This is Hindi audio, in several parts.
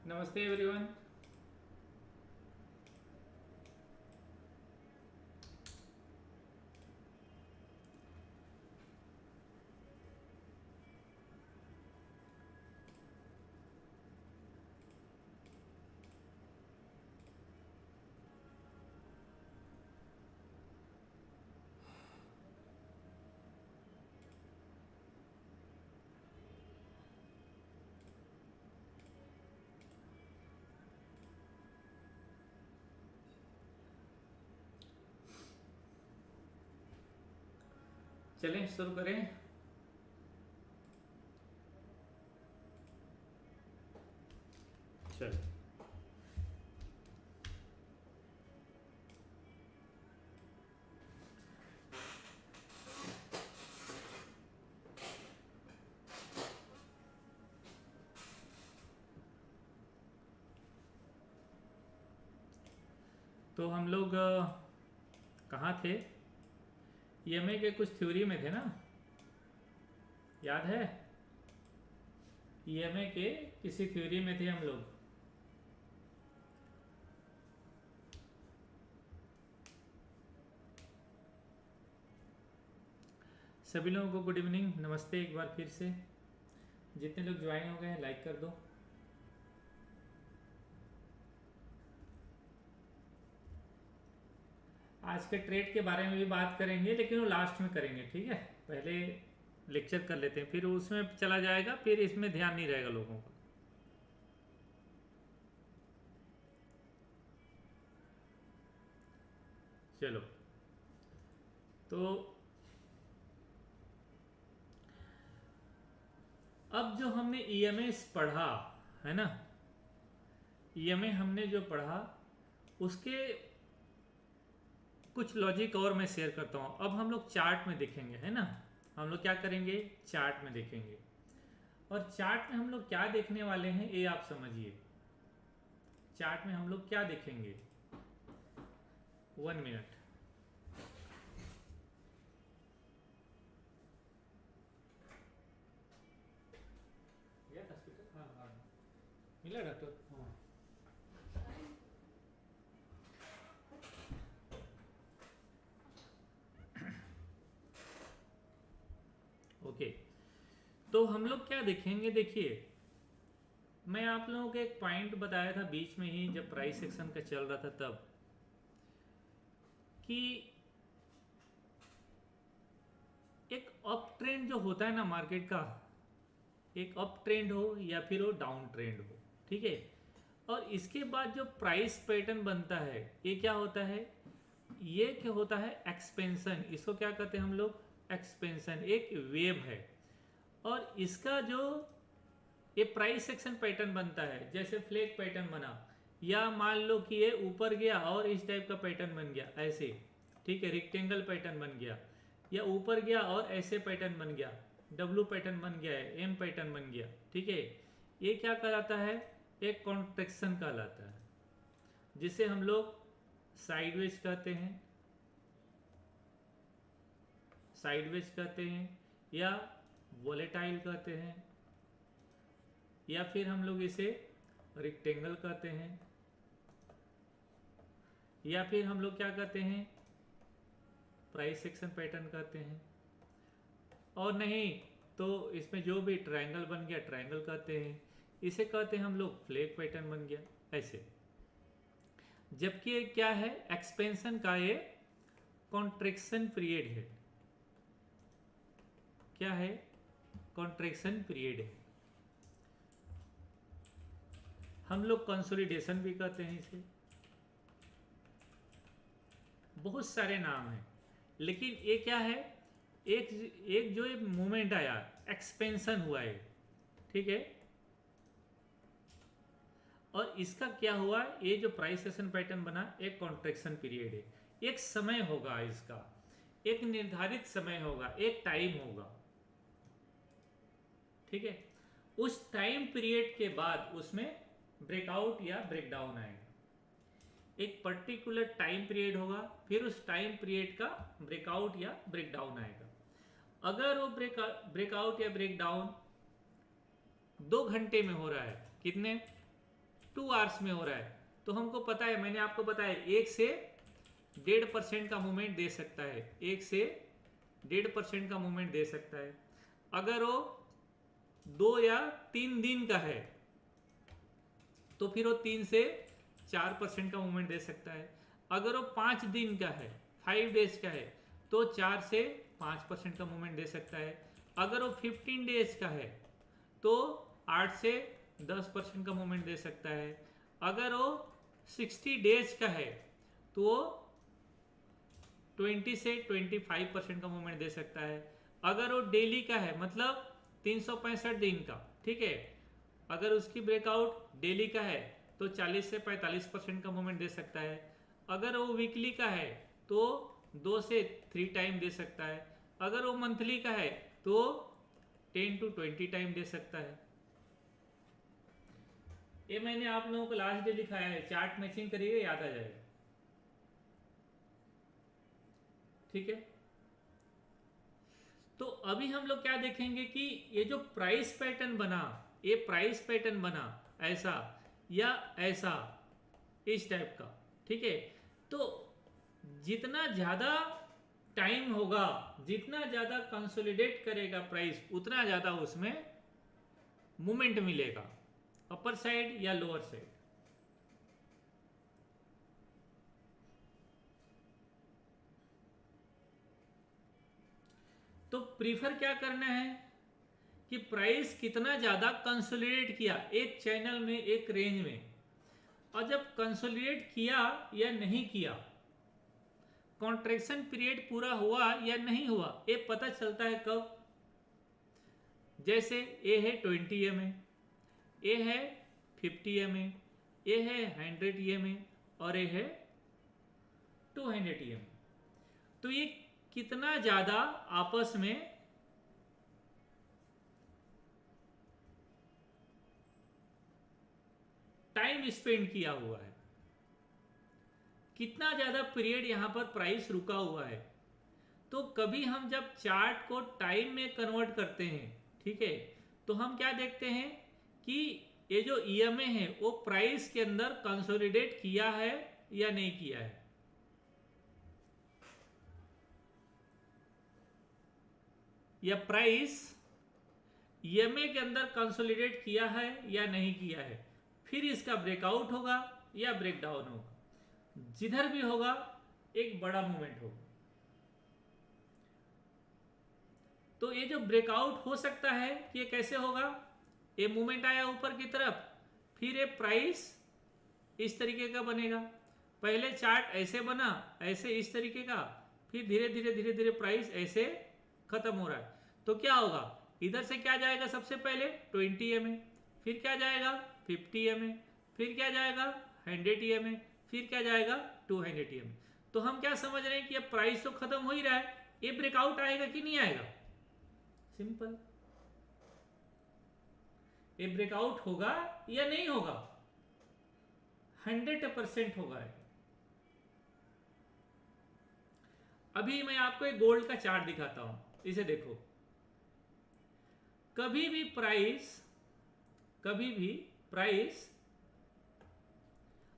नमस्ते एवरीवन। चलें शुरू करें। चल तो हम लोग कहाँ थे? ईएमए के कुछ थ्योरी में थे ना, याद है? ईएमए के किसी थ्योरी में थे हम लोग। सभी लोगों को गुड इवनिंग, नमस्ते एक बार फिर से। जितने लोग ज्वाइन हो गए हैं लाइक कर दो। आज के ट्रेड के बारे में भी बात करेंगे, लेकिन वो लास्ट में करेंगे, ठीक है? पहले लेक्चर कर लेते हैं, फिर उसमें चला जाएगा, फिर इसमें ध्यान नहीं रहेगा लोगों का। चलो, तो अब जो हमने ईएमए पढ़ा है ना, ईएमए हमने जो पढ़ा उसके कुछ लॉजिक और मैं शेयर करता हूँ। अब हम लोग चार्ट में देखेंगे, है ना? हम लोग क्या करेंगे? चार्ट में देखेंगे। और चार्ट में हम लोग क्या देखने वाले हैं ये आप समझिए। चार्ट में हम लोग क्या देखेंगे? 1 मिनट। हॉस्पिटल? हाँ हाँ, मिला डॉक्टर? हाँ। ओके, तो हम लोग क्या देखेंगे? देखिए, मैं आप लोगों को एक पॉइंट बताया था बीच में ही जब प्राइस सेक्शन का चल रहा था तब, कि एक अप ट्रेंड जो होता है ना मार्केट का, एक अप ट्रेंड हो या फिर वो डाउन ट्रेंड हो, ठीक है? और इसके बाद जो प्राइस पैटर्न बनता है ये क्या होता है? ये क्या होता है? एक्सपेंशन। इसको क्या कहते हैं हम लोग? एक्सपेंशन। एक वेव है। और इसका जो ये प्राइस सेक्शन पैटर्न बनता है, जैसे फ्लैग पैटर्न बना, या मान लो कि ये ऊपर गया और इस टाइप का पैटर्न बन गया ऐसे, ठीक है? रेक्टेंगल पैटर्न बन गया, या ऊपर गया और ऐसे पैटर्न बन गया, डब्लू पैटर्न बन गया है, एम पैटर्न बन गया, ठीक है? ये क्या कहलाता है? एक कॉन्ट्रैक्शन कहलाता है, जिसे हम लोग साइडवेज कहते हैं, साइडवेज कहते हैं, या वोलेटाइल कहते हैं, या फिर हम लोग इसे रेक्टेंगल कहते हैं, या फिर हम लोग क्या कहते हैं? प्राइस सेक्शन पैटर्न कहते हैं। और नहीं तो इसमें जो भी ट्रायंगल बन गया ट्रायंगल कहते हैं। इसे कहते हैं हम लोग फ्लैग पैटर्न बन गया ऐसे। जबकि ये क्या है? एक्सपेंशन का ये कॉन्ट्रैक्शन पीरियड है। क्या है? कॉन्ट्रैक्शन पीरियड है। हम लोग कंसोलिडेशन भी कहते हैं इसे। बहुत सारे नाम हैं, लेकिन ये क्या है? एक एक जो एक मूवमेंट आया, एक्सपेंशन हुआ है, ठीक है? और इसका क्या हुआ? ये जो प्राइस सेशन पैटर्न बना, एक कॉन्ट्रैक्शन पीरियड है। एक समय होगा इसका, एक निर्धारित समय होगा, एक टाइम होगा, ठीक है? उस टाइम पीरियड के बाद उसमें ब्रेकआउट या ब्रेकडाउन आएगा। एक पर्टिकुलर टाइम पीरियड होगा, फिर उस टाइम पीरियड का ब्रेकआउट या ब्रेकडाउन आएगा। अगर वो ब्रेकआउट या ब्रेकडाउन 2 घंटे में हो रहा है, कितने? 2 आवर्स में हो रहा है, तो हमको पता है, मैंने आपको बताया 1 से 1.5% का मूवमेंट दे सकता है, 1 से 1.5% का मूवमेंट दे सकता है। अगर वो 2 या 3 दिन का है तो फिर वो 3 से 4% का मूवमेंट दे सकता है। अगर वो 5 दिन का है, 5 डेज का है, तो 4 से 5% का मूवमेंट दे सकता है। अगर वो 15 डेज का है तो 8 से 10% का मूवमेंट दे सकता है। अगर वो 60 डेज का है तो वो 20 से 25% का मूवमेंट दे सकता है। अगर वो डेली का है, मतलब 365 दिन का, ठीक है, अगर उसकी ब्रेकआउट डेली का है तो 40 से 45% का मूवमेंट दे सकता है। अगर वो वीकली का है तो 2 से 3 टाइम दे सकता है। अगर वो मंथली का है तो 10 to 20 टाइम दे सकता है। ये मैंने आप लोगों को लास्ट डे लिखाया है, चार्ट मैचिंग करिए, याद आ जाएगा। ठीक है, तो अभी हम लोग क्या देखेंगे कि ये जो प्राइस पैटर्न बना, ये प्राइस पैटर्न बना ऐसा या ऐसा, इस टाइप का, ठीक है। तो जितना ज्यादा टाइम होगा, जितना ज्यादा कंसोलिडेट करेगा प्राइस, उतना ज्यादा उसमें मूवमेंट मिलेगा, अपर साइड या लोअर साइड। तो प्रीफर क्या करना है कि प्राइस कितना ज्यादा कंसोलिडेट किया एक चैनल में, एक रेंज में, और जब कंसोलिडेट किया या नहीं किया, कॉन्ट्रैक्शन पीरियड पूरा हुआ या नहीं हुआ, ये पता चलता है कब? जैसे ये है 20 EMA, ये है 50 EMA, ये है 100 EMA और ये है 200 EMA। तो ये कितना ज्यादा आपस में टाइम स्पेंड किया हुआ है, कितना ज्यादा पीरियड यहां पर प्राइस रुका हुआ है। तो कभी हम जब चार्ट को टाइम में कन्वर्ट करते हैं, ठीक है, तो हम क्या देखते हैं कि ये जो EMA है वो प्राइस के अंदर कंसोलिडेट किया है या नहीं किया है। या प्राइस EMA के अंदर कंसोलिडेट किया है या नहीं किया है, फिर इसका ब्रेकआउट होगा या ब्रेकडाउन होगा। जिधर भी होगा एक बड़ा मूवमेंट होगा। तो ये जो ब्रेकआउट हो सकता है कि ये कैसे होगा, ये मूवमेंट आया ऊपर की तरफ, फिर ये प्राइस इस तरीके का बनेगा। पहले चार्ट ऐसे बना, ऐसे इस तरीके का, फिर धीरे धीरे धीरे धीरे प्राइस ऐसे खत्म हो रहा है। तो क्या होगा, इधर से क्या जाएगा, सबसे पहले 20 EMA, फिर क्या जाएगा 50 EMA, फिर क्या जाएगा 100 EMA, फिर क्या जाएगा 200 EMA। तो हम क्या समझ रहे हैं कि अब प्राइस तो खत्म हो ही रहा है, ये ब्रेकआउट आएगा कि नहीं आएगा? सिंपल, ये ब्रेकआउट होगा या नहीं होगा? 100% होगा। अभी मैं आपको एक गोल्ड का चार्ट दिखाता हूं, इसे देखो। कभी भी प्राइस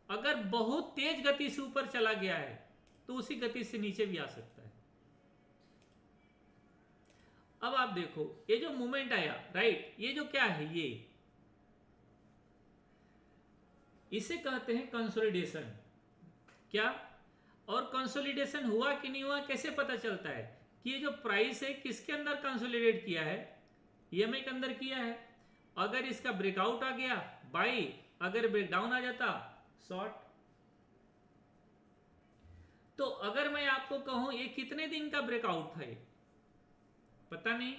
अगर बहुत तेज गति से ऊपर चला गया है तो उसी गति से नीचे भी आ सकता है। अब आप देखो, ये जो मूवमेंट आया, राइट, ये जो क्या है, ये इसे कहते हैं कंसोलिडेशन। क्या? और कंसोलिडेशन हुआ कि नहीं हुआ कैसे पता चलता है कि ये जो प्राइस है किसके अंदर कंसोलिडेट किया है? EMA के अंदर किया है। अगर इसका ब्रेकआउट आ गया बाई, अगर ब्रेकडाउन आ जाता शॉर्ट। तो अगर मैं आपको कहूं ये कितने दिन का ब्रेकआउट था, ये पता नहीं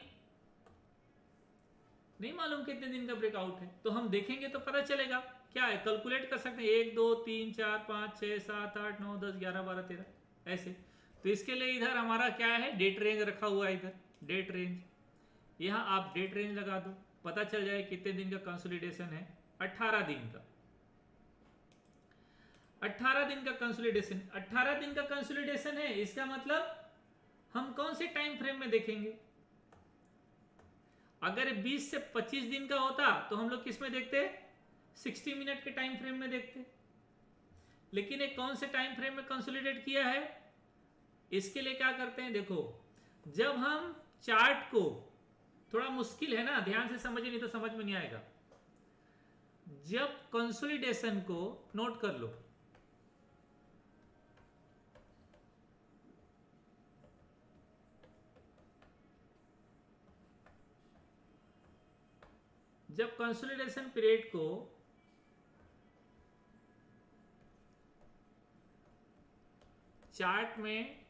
मालूम कितने दिन का ब्रेकआउट है, तो हम देखेंगे तो पता चलेगा। क्या है, कैलकुलेट कर सकते हैं, 1 2 3 4 5 6 7 8 9 10 11 12 13 ऐसे। तो इसके लिए इधर हमारा क्या है, डेट रेंज रखा हुआ है, इधर डेट रेंज, यहां आप डेट रेंज लगा दो, पता चल जाए कितने दिन का कंसोलिडेशन है। 18 दिन का, 18 दिन का कंसोलिडेशन, 18 दिन का कंसोलिडेशन है। इसका मतलब हम कौन से टाइम फ्रेम में देखेंगे? अगर 20 से 25 दिन का होता तो हम लोग किस में देखते? 60 मिनट के टाइम फ्रेम में देखते, लेकिन एक कौन से टाइम फ्रेम में कंसोलिडेट किया है। इसके लिए क्या करते हैं, देखो जब हम चार्ट को, थोड़ा मुश्किल है ना, ध्यान से समझिए नहीं तो समझ में नहीं आएगा। जब कंसोलिडेशन को नोट कर लो, जब कंसोलिडेशन पीरियड को चार्ट में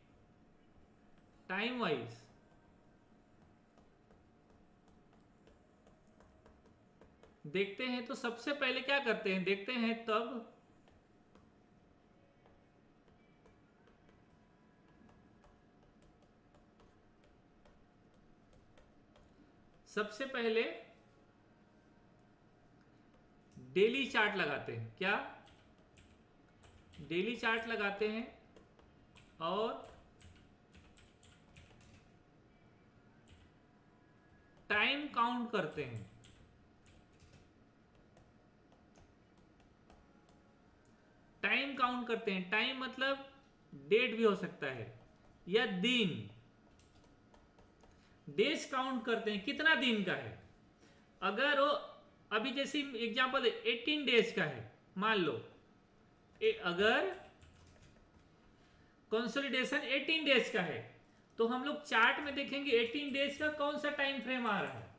टाइम वाइज देखते हैं तो सबसे पहले क्या करते हैं, देखते हैं तब सबसे पहले डेली चार्ट लगाते हैं। क्या, डेली चार्ट लगाते हैं और टाइम काउंट करते हैं। टाइम काउंट करते हैं, टाइम मतलब डेट भी हो सकता है या दिन, डेज काउंट करते हैं कितना दिन का है। अगर वो अभी जैसे एग्जांपल 18 डेज का है, मान लो अगर कंसोलिडेशन 18 डेज का है तो हम लोग चार्ट में देखेंगे 18 डेज का कौन सा टाइम फ्रेम आ रहा है।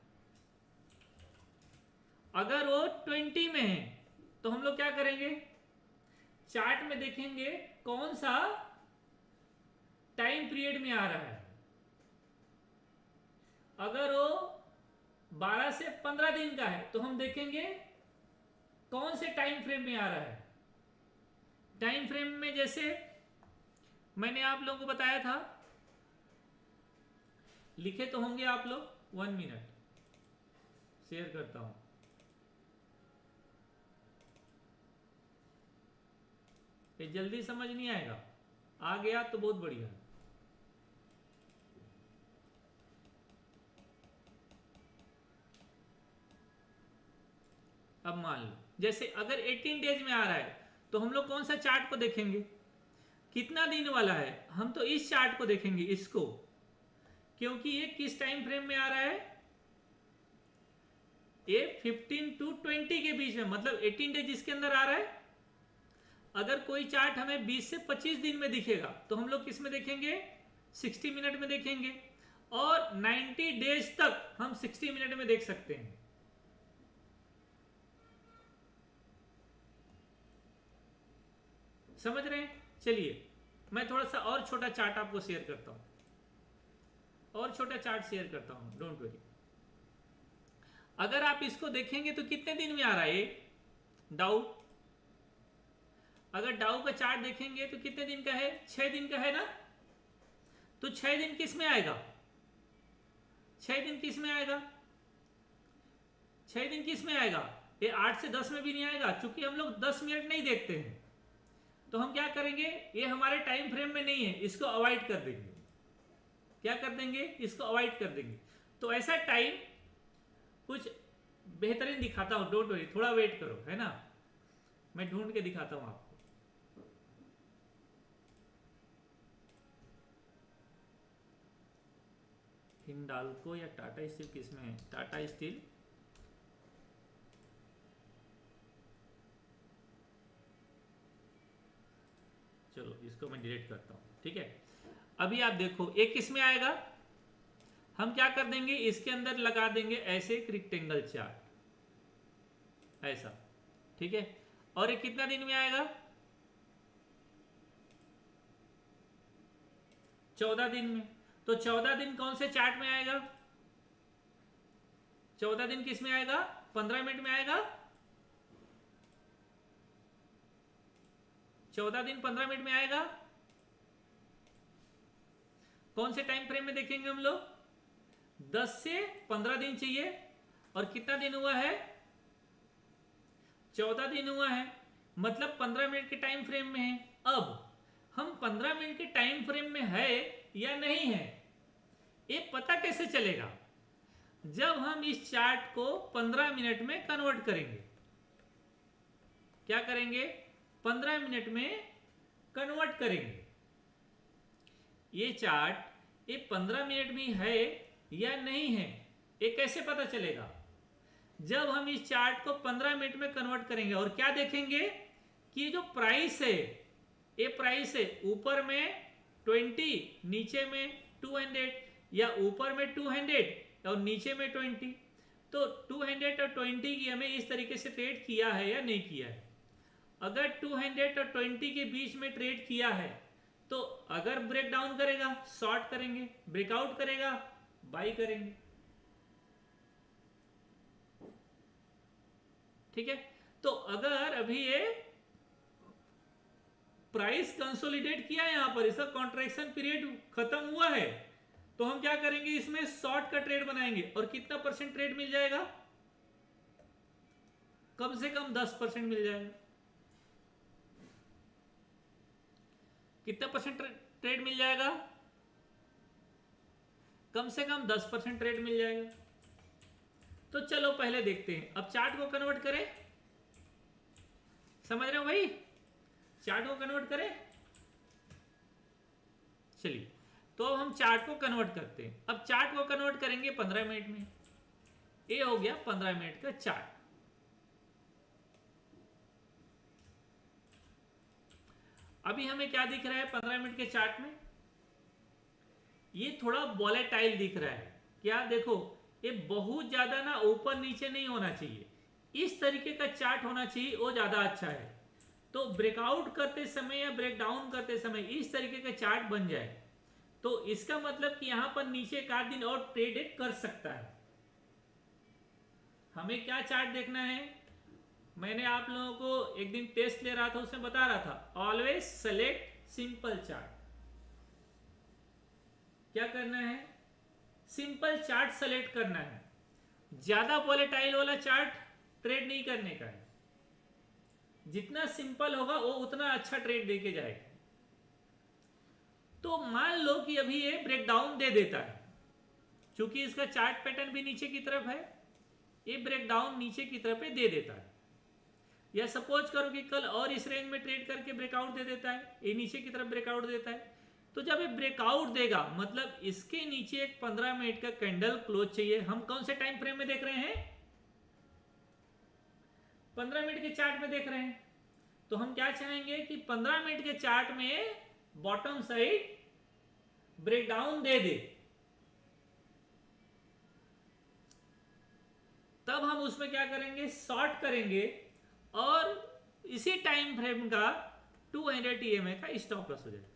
अगर वो 20 में है तो हम लोग क्या करेंगे, चार्ट में देखेंगे कौन सा टाइम पीरियड में आ रहा है। अगर वो 12 से 15 दिन का है तो हम देखेंगे कौन से टाइम फ्रेम में आ रहा है। टाइम फ्रेम में जैसे मैंने आप लोगों को बताया था, लिखे तो होंगे आप लोग, 1 मिनट शेयर करता हूं। ये जल्दी समझ नहीं आएगा, आ गया तो बहुत बढ़िया। अब मान लो जैसे अगर 18 डेज में आ रहा है तो हम लोग कौन सा चार्ट को देखेंगे, कितना दिन वाला है, हम तो इस चार्ट को देखेंगे, इसको, क्योंकि ये किस टाइम फ्रेम में आ रहा है, ये 15 to 20 के बीच में, मतलब 18 डेज इसके अंदर आ रहा है। अगर कोई चार्ट हमें 20 से 25 दिन में दिखेगा तो हम लोग किस में देखेंगे, 60 मिनट में देखेंगे, और 90 डेज तक हम 60 मिनट में देख सकते हैं। समझ रहे हैं। चलिए मैं थोड़ा सा और छोटा चार्ट आपको शेयर करता हूं, और छोटा चार्ट शेयर करता हूं, डोंट वरी। अगर आप इसको देखेंगे तो कितने दिन में आ रहा है डाउ, अगर डाउ का चार्ट देखेंगे तो कितने दिन का है, 6 दिन का है ना। तो 6 दिन किस में आएगा, 6 दिन किस में आएगा, 6 दिन किस में आएगा, ये 8 से 10 में भी नहीं आएगा, क्योंकि हम लोग 10 मिनट नहीं देखते हैं। तो हम क्या करेंगे, ये हमारे टाइम फ्रेम में नहीं है, इसको अवॉइड कर देंगे। क्या कर देंगे, इसको अवॉइड कर देंगे। तो ऐसा टाइम कुछ बेहतरीन दिखाता हूं, डोंट वरी, थोड़ा वेट करो, है ना, मैं ढूंढ के दिखाता हूं आपको। हिंडाल्को या टाटा स्टील किसमें है, टाटा स्टील, चलो इसको मैं डिलीट करता हूं, ठीक है। अभी आप देखो एक किस में आएगा, हम क्या कर देंगे, इसके अंदर लगा देंगे ऐसे एक रेक्टेंगल चार्ट, ऐसा, ठीक है। और ये कितना दिन में आएगा, 14 दिन में। तो 14 दिन कौन से चार्ट में आएगा, 14 दिन किस में आएगा, 15 मिनट में आएगा। 14 दिन 15 मिनट में आएगा। कौन से टाइम फ्रेम में देखेंगे हम लोग, 10 से 15 दिन चाहिए, और कितना दिन हुआ है, 14 दिन हुआ है, मतलब 15 मिनट के टाइम फ्रेम में है। अब हम 15 मिनट के टाइम फ्रेम में है या नहीं है, ये पता कैसे चलेगा, जब हम इस चार्ट को 15 मिनट में कन्वर्ट करेंगे। क्या करेंगे, 15 मिनट में कन्वर्ट करेंगे। ये चार्ट ये 15 मिनट में है या नहीं है, ये कैसे पता चलेगा? जब हम इस चार्ट को 15 मिनट में कन्वर्ट करेंगे और क्या देखेंगे कि ये जो प्राइस है, ये प्राइस है ऊपर में 20, नीचे में 200, या ऊपर में 200 और नीचे में 20। तो 200 और 20 की हमें इस तरीके से ट्रेड किया है या नहीं किया है। अगर 200 और 20 के बीच में ट्रेड किया है तो अगर ब्रेक डाउन करेगा शॉर्ट करेंगे, ब्रेकआउट करेगा बाई करेंगे। ठीक है, तो अगर अभी ये प्राइस कंसोलिडेट किया है, यहां पर इसका कॉन्ट्रैक्शन पीरियड खत्म हुआ है, तो हम क्या करेंगे, इसमें शॉर्ट का ट्रेड बनाएंगे। और कितना परसेंट ट्रेड मिल जाएगा, कम से कम 10% मिल जाएगा। कितना परसेंट ट्रेड मिल जाएगा, कम से कम 10% ट्रेड मिल जाएगा। तो चलो पहले देखते हैं, अब चार्ट को कन्वर्ट करें। समझ रहे हो भाई, चार्ट को कन्वर्ट करें। चलिए, तो अब हम चार्ट को कन्वर्ट करते हैं। अब चार्ट को कन्वर्ट करेंगे 15 मिनट में। ये हो गया 15 मिनट का चार्ट। अभी हमें क्या दिख रहा है 15 मिनट के चार्ट में, ये थोड़ा वॉलेटाइल दिख रहा है। क्या, देखो ये बहुत ज्यादा ना ऊपर नीचे नहीं होना चाहिए, इस तरीके का चार्ट होना चाहिए, वो ज्यादा अच्छा है। तो ब्रेकआउट करते समय या ब्रेक डाउन करते समय इस तरीके का चार्ट बन जाए तो इसका मतलब कि यहां पर नीचे एक आध दिन और ट्रेड कर सकता है। हमें क्या चार्ट देखना है, मैंने आप लोगों को एक दिन टेस्ट ले रहा था, उसमें बता रहा था ऑलवेज सेलेक्ट सिंपल चार्ट। क्या करना है, सिंपल चार्ट सेलेक्ट करना है। ज्यादा वॉलेटाइल वाला चार्ट ट्रेड नहीं करने का है। जितना सिंपल होगा वो उतना अच्छा ट्रेड देके जाएगा। तो मान लो कि अभी ये ब्रेकडाउन दे देता है, क्योंकि इसका चार्ट पैटर्न भी नीचे की तरफ है, ये ब्रेकडाउन नीचे की तरफ दे देता है। या सपोज करो कि कल और इस रेंज में ट्रेड करके ब्रेकआउट दे देता है, ये नीचे की तरफ ब्रेकआउट देता है। तो जब ये ब्रेकआउट देगा मतलब इसके नीचे एक 15 मिनट का कैंडल क्लोज चाहिए। हम कौन से टाइम फ्रेम में देख रहे हैं, 15 मिनट के चार्ट में देख रहे हैं। तो हम क्या चाहेंगे कि 15 मिनट के चार्ट में बॉटम साइड ब्रेकडाउन दे दे, तब हम उसमें क्या करेंगे, शॉर्ट करेंगे और इसी टाइम फ्रेम का 200 EMA का स्टॉप लॉस हो जाएगा।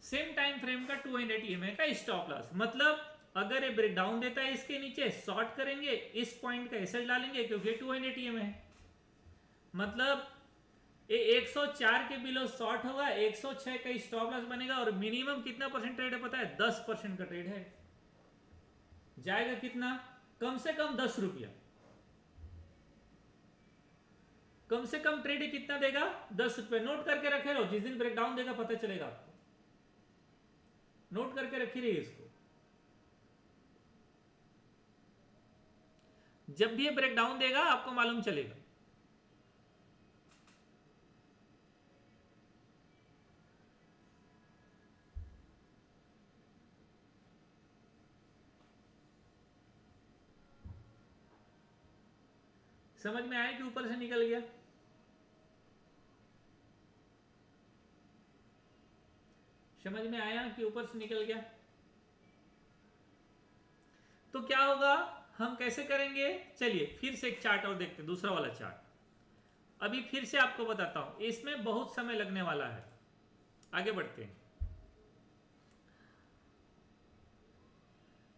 सेम टाइम फ्रेम का 200 EMA का स्टॉप लॉस, मतलब अगर ये ब्रेकडाउन देता है इसके नीचे शॉर्ट करेंगे, इस पॉइंट का एसएल डालेंगे क्योंकि 200 EMA है, मतलब ये 104 के बिलो शॉर्ट होगा, 106 का स्टॉप लॉस बनेगा। और मिनिमम कितना परसेंट ट्रेड है पता है, 10% का ट्रेड है। जाएगा कितना, कम से कम 10 रुपया। कम से कम ट्रेड कितना देगा, 10 रुपये। नोट करके रखे रहो, जिस दिन ब्रेकडाउन देगा पता चलेगा आपको, नोट करके रखी रहिए इसको। जब भी ये ब्रेकडाउन देगा आपको मालूम चलेगा। समझ में आया कि ऊपर से निकल गया, समझ में आया कि ऊपर से निकल गया। तो क्या होगा, हम कैसे करेंगे, चलिए फिर से एक चार्ट और देखते हैं, दूसरा वाला चार्ट। अभी फिर से आपको बताता हूं, इसमें बहुत समय लगने वाला है। आगे बढ़ते हैं।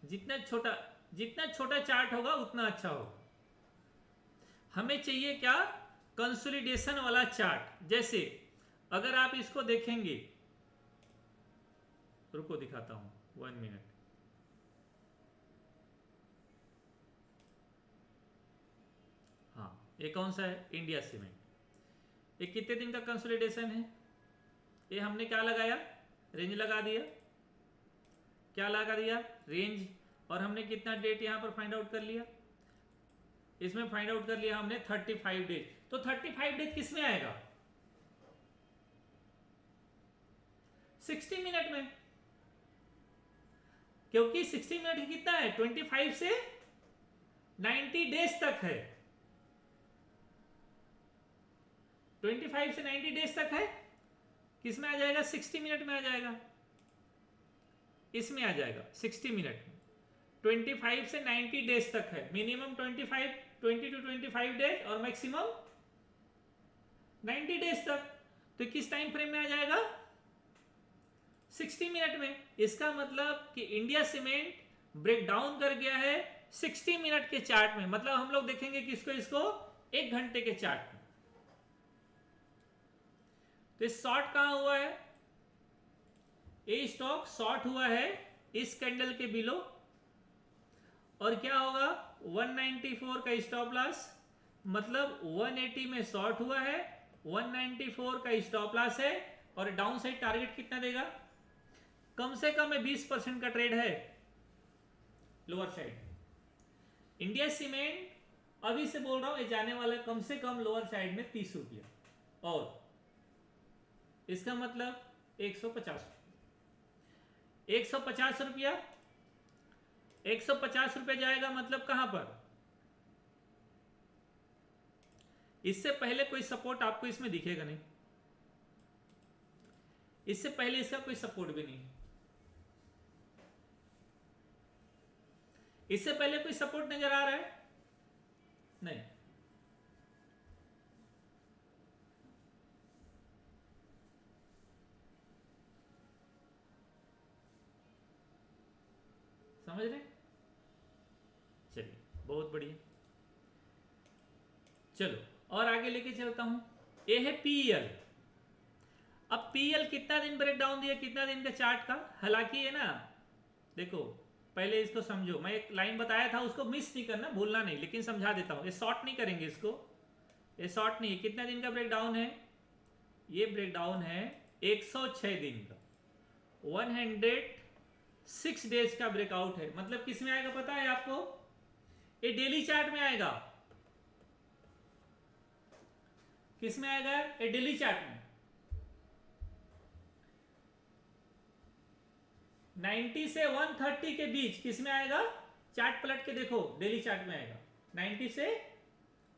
जितना छोटा चार्ट होगा उतना अच्छा होगा। हमें चाहिए क्या, कंसोलिडेशन वाला चार्ट। जैसे अगर आप इसको देखेंगे, रुको दिखाता हूं 1 मिनट। हाँ, ये कौन सा है, इंडिया सीमेंट। ये कितने दिन का कंसोलिडेशन है, ये हमने क्या लगाया, रेंज लगा दिया। क्या लगा दिया, रेंज। और हमने कितना डेट यहां पर फाइंड आउट कर लिया, इसमें फाइंड आउट कर लिया हमने 35 डेज। तो 35 डेज किस में आएगा? 60 मिनट में, क्योंकि 60 मिनट कितना है? 25 से 90 डेज तक है। 25 से 90 डेज तक है। किस में आ जाएगा? 60 मिनट में आ जाएगा। इसमें आ जाएगा 60 मिनट में। 25 से 90 डेज तक है। मिनिमम 20 to 25 डेज और मैक्सिमम 90 डेज तक। तो किस टाइम फ्रेम में आ जाएगा? 60 मिनट में। इसका मतलब कि इंडिया सीमेंट ब्रेक डाउन कर गया है 60 मिनट के चार्ट में। मतलब हम लोग देखेंगे किसको? इसको 1 घंटे के चार्ट में। तो इस शॉर्ट कहां हुआ है? ए स्टॉक शॉर्ट हुआ है इस कैंडल के बिलो, और क्या होगा? 194 का स्टॉप लॉस, मतलब 180 में शॉर्ट हुआ है, 194 का स्टॉप लॉस है, और डाउन साइड टारगेट कितना देगा? कम से कम 20% का ट्रेड है लोअर साइड। इंडिया सीमेंट अभी से बोल रहा हूं, ये जाने वाला कम से कम लोअर साइड में 30 रुपया, और इसका मतलब 150 रुपया। 150 रुपया जाएगा मतलब कहां पर? इससे पहले कोई सपोर्ट आपको इसमें दिखेगा नहीं, इससे पहले इसका कोई सपोर्ट भी नहीं, इससे पहले कोई सपोर्ट नजर आ रहा है? नहीं। समझ रहे? चलिए, बहुत बढ़िया। चलो और आगे लेके चलता हूं। ये है पीएल। अब पीएल कितना दिन ब्रेक डाउन दिया? कितना दिन का चार्ट का? हालांकि ये ना, देखो पहले इसको समझो। मैं एक लाइन बताया था, उसको मिस नहीं करना, भूलना नहीं, लेकिन समझा देता हूं। ये शॉर्ट नहीं करेंगे इसको, ये शॉर्ट नहीं है। कितना दिन का ब्रेक डाउन है? ये ब्रेक डाउन है 106 दिन का, 106 डेज का ब्रेकआउट है। मतलब किस में आएगा पता है आपको? ये डेली चार्ट में आएगा। किस में आएगा? ये डेली चार्ट में। 90 से 130 के बीच किस में आएगा? चार्ट पलट के देखो, डेली चार्ट में आएगा 90 से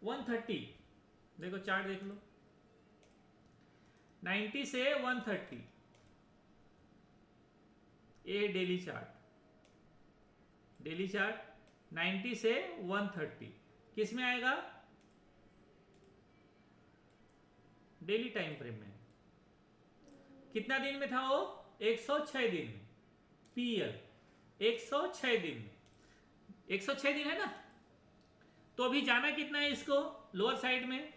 130। देखो चार्ट देख लो, 90 से 130, ये डेली चार्ट। डेली चार्ट 90 से 130 किस में आएगा? डेली टाइम फ्रेम में। कितना दिन में था वो? 106 दिन में। पीएल 106 दिन में, 106 दिन है ना। तो अभी जाना कितना है इसको? लोअर साइड में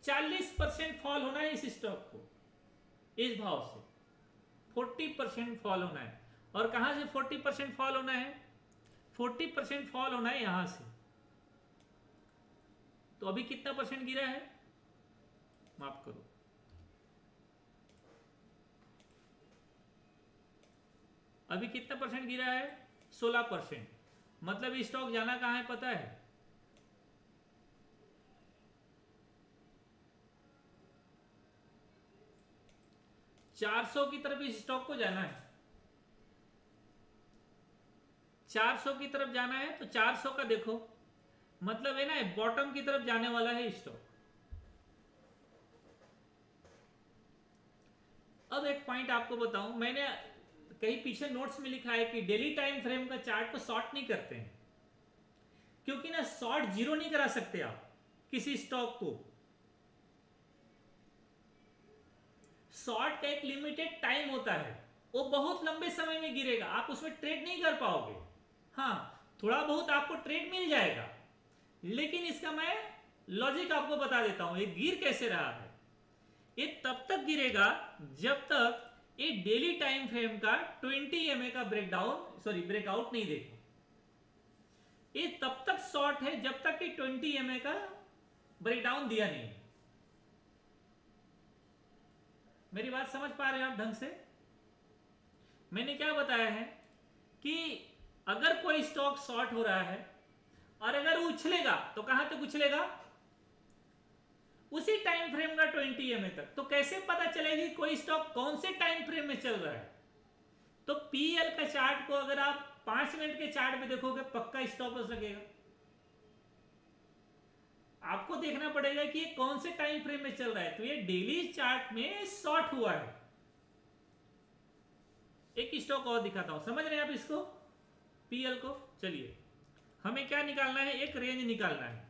40% फॉल होना है इस स्टॉक को, इस भाव से 40% फॉल होना है। और कहां से 40% फॉल होना है? 40% फॉल होना है यहां से। तो अभी कितना परसेंट गिरा है? माफ करो, अभी कितना परसेंट गिरा है? 16%। मतलब स्टॉक जाना कहां है पता है? $400 की तरफ इस स्टॉक को जाना है। 400 की तरफ जाना है, तो 400 का देखो, मतलब है ना बॉटम की तरफ जाने वाला है स्टॉक। अब एक पॉइंट आपको बताऊं, मैंने कहीं पीछे नोट्स में लिखा है कि डेली टाइम फ्रेम का चार्ट को शॉर्ट नहीं करते हैं, क्योंकि ना शॉर्ट जीरो नहीं करा सकते आप किसी स्टॉक को। शॉर्ट का एक लिमिटेड टाइम होता है, वो बहुत लंबे समय में गिरेगा, आप उसमें ट्रेड नहीं कर पाओगे। हाँ, थोड़ा बहुत आपको ट्रेड मिल जाएगा, लेकिन इसका मैं लॉजिक आपको बता देता हूं। ये गिर कैसे रहा है? ये तब तक गिरेगा जब तक ये डेली टाइम फ्रेम का 20 EMA का ब्रेकआउट नहीं देखो। ये तब तक शॉर्ट है जब तक कि 20 EMA का ब्रेकडाउन दिया नहीं। मेरी बात समझ पा रहे हैं आप ढंग से? मैंने क्या बताया है कि अगर कोई स्टॉक शॉर्ट हो रहा है और अगर वो उछलेगा तो कहां तक उछलेगा, उसी टाइम फ्रेम का 20 EMA तक। तो कैसे पता चलेगी कोई स्टॉक कौन से टाइम फ्रेम में चल रहा है? तो पीएल का चार्ट को अगर आप 5 मिनट के चार्ट में देखोगे पक्का स्टॉप लॉस लगेगा। आपको देखना पड़ेगा कि ये कौन से टाइम फ्रेम में चल रहा है। तो ये डेली चार्ट में शॉर्ट हुआ है। एक स्टॉक और दिखाता हूं, समझ रहे हैं आप इसको, पीएल को। चलिए हमें क्या निकालना है, एक रेंज निकालना है।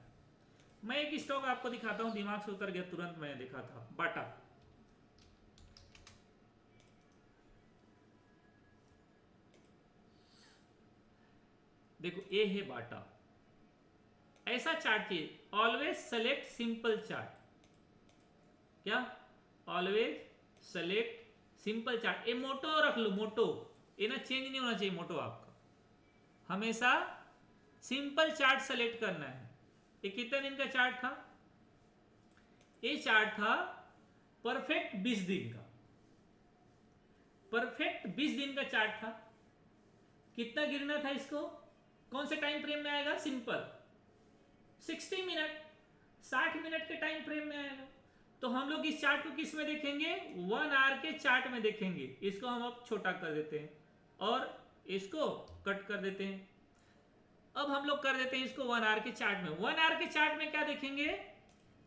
मैं एक स्टॉक आपको दिखाता हूं, दिमाग से उतर गया तुरंत, मैंने देखा था, बाटा। देखो ये है बाटा। ऐसा चार्ट चाहिए, ऑलवेज सेलेक्ट सिंपल चार्ट। क्या? Always select simple chart. ये मोटो रख लो, मोटो, ये ना चेंज नहीं होना चाहिए मोटो आपका, हमेशा सिंपल चार्ट सेलेक्ट करना है। ये कितने दिन का चार्ट था? ये चार्ट था परफेक्ट 20 दिन का। परफेक्ट 20 दिन का चार्ट था। कितना गिरना था इसको? कौन से टाइम फ्रेम में आएगा? सिंपल 60 मिनट, 60 मिनट के टाइम फ्रेम में आएगा। तो हम लोग इस चार्ट को किस में देखेंगे? 1 आवर के चार्ट में देखेंगे। इसको हम अब छोटा कर देते हैं और इसको कट कर देते हैं। अब हम लोग कर देते हैं इसको 1 आवर के चार्ट में। 1 आवर के चार्ट में क्या देखेंगे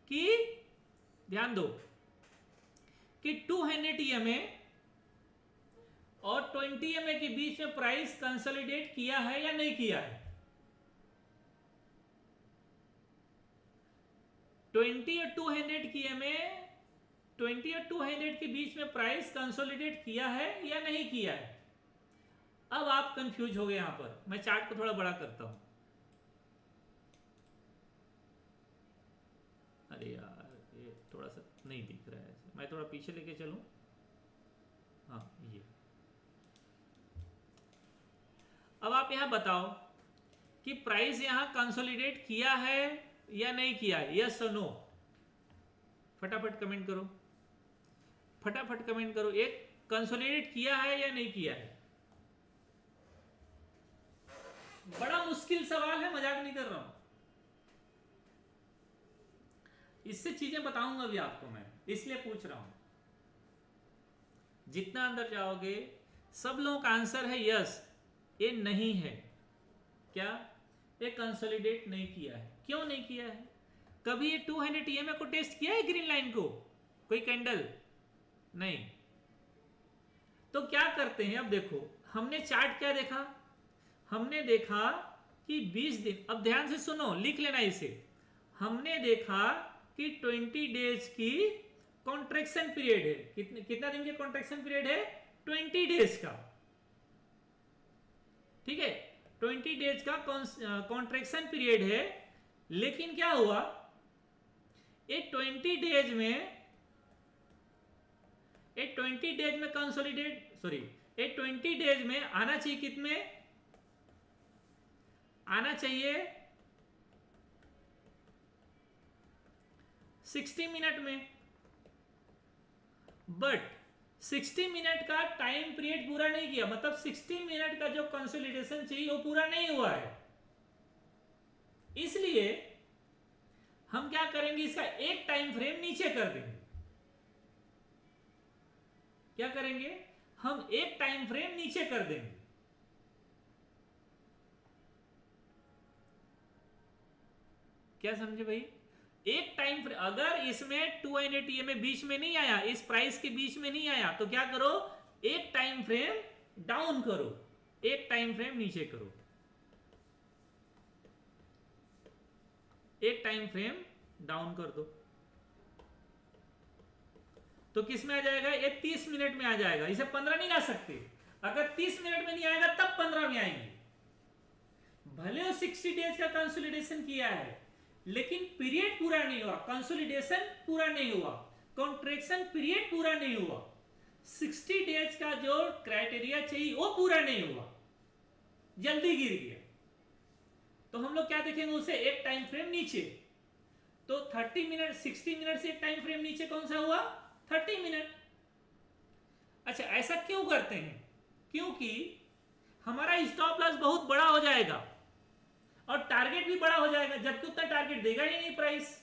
कि ध्यान दो कि 200 EMA और 20 EMA के बीच में प्राइस कंसोलिडेट किया है या नहीं किया है। 20 और 200 की EMA, 20 और 200 के बीच में प्राइस कंसोलिडेट किया है या नहीं किया है। अब आप कंफ्यूज हो गए यहां पर। मैं चार्ट को थोड़ा बड़ा करता हूं। अरे यार ये थोड़ा सा नहीं दिख रहा है, मैं थोड़ा पीछे लेके चलूं। हाँ ये। अब आप यहां बताओ कि प्राइस यहां कंसोलिडेट किया है या नहीं किया है, यस और नो। फटाफट कमेंट करो, फटाफट कमेंट करो। एक, कंसोलिडेट किया है या नहीं किया है? बड़ा मुश्किल सवाल है, मजाक नहीं कर रहा हूं। इससे चीजें बताऊंगा भी आपको मैं, इसलिए पूछ रहा हूं। जितना अंदर जाओगे सब लोगों का आंसर है यस। ये नहीं है। क्या? ये कंसोलिडेट नहीं किया है। क्यों नहीं किया है? कभी ये 200 EMA को टेस्ट किया है, ग्रीन लाइन को, कोई कैंडल नहीं। तो क्या करते हैं, अब देखो हमने चार्ट क्या देखा, हमने देखा कि 20 दिन, अब ध्यान से सुनो, लिख लेना इसे। हमने देखा कि 20 डेज की कॉन्ट्रैक्शन पीरियड है। कितना दिन के कॉन्ट्रैक्शन पीरियड है? 20 डेज का। ठीक है, 20 डेज का कॉन्ट्रैक्शन पीरियड है। लेकिन क्या हुआ, ये 20 डेज में कंसोलिडेट, सॉरी, ये 20 डेज में आना चाहिए, कितने आना चाहिए? 60 मिनट में। बट 60 मिनट का टाइम पीरियड पूरा नहीं किया, मतलब 60 मिनट का जो कंसोलिडेशन चाहिए वो पूरा नहीं हुआ है। इसलिए हम क्या करेंगे, इसका एक टाइम फ्रेम नीचे कर देंगे। क्या करेंगे? हम एक टाइम फ्रेम नीचे कर देंगे। क्या समझे भाई? एक टाइम फ्रेम, अगर इसमें 200 EMA बीच में नहीं आया, इस प्राइस के बीच में नहीं आया, तो क्या करो, एक टाइम फ्रेम डाउन करो, एक टाइम फ्रेम नीचे करो, एक टाइम फ्रेम डाउन कर दो। तो किस में आ जाएगा? ये 30 मिनट में आ जाएगा। इसे 15 नहीं ला सकते। अगर 30 मिनट में नहीं आएगा तब 15 में आएंगे। भले वो 60 डेज का कंसोलिडेशन किया है, लेकिन पीरियड पूरा नहीं हुआ, कंसोलिडेशन पूरा नहीं हुआ, कॉन्ट्रैक्शन पीरियड पूरा नहीं हुआ, 60 डेज का जो क्राइटेरिया चाहिए वो पूरा नहीं हुआ, जल्दी गिर गया। तो हम लोग क्या देखेंगे उसे? एक टाइम फ्रेम नीचे। तो 30 मिनट, 60 मिनट से एक टाइम फ्रेम नीचे कौन सा हुआ? 30 मिनट। अच्छा, ऐसा क्यों करते हैं? क्योंकि हमारा स्टॉप लॉस बहुत बड़ा हो जाएगा और टारगेट भी बड़ा हो जाएगा, जबकि उतना टारगेट देगा ही नहीं प्राइस,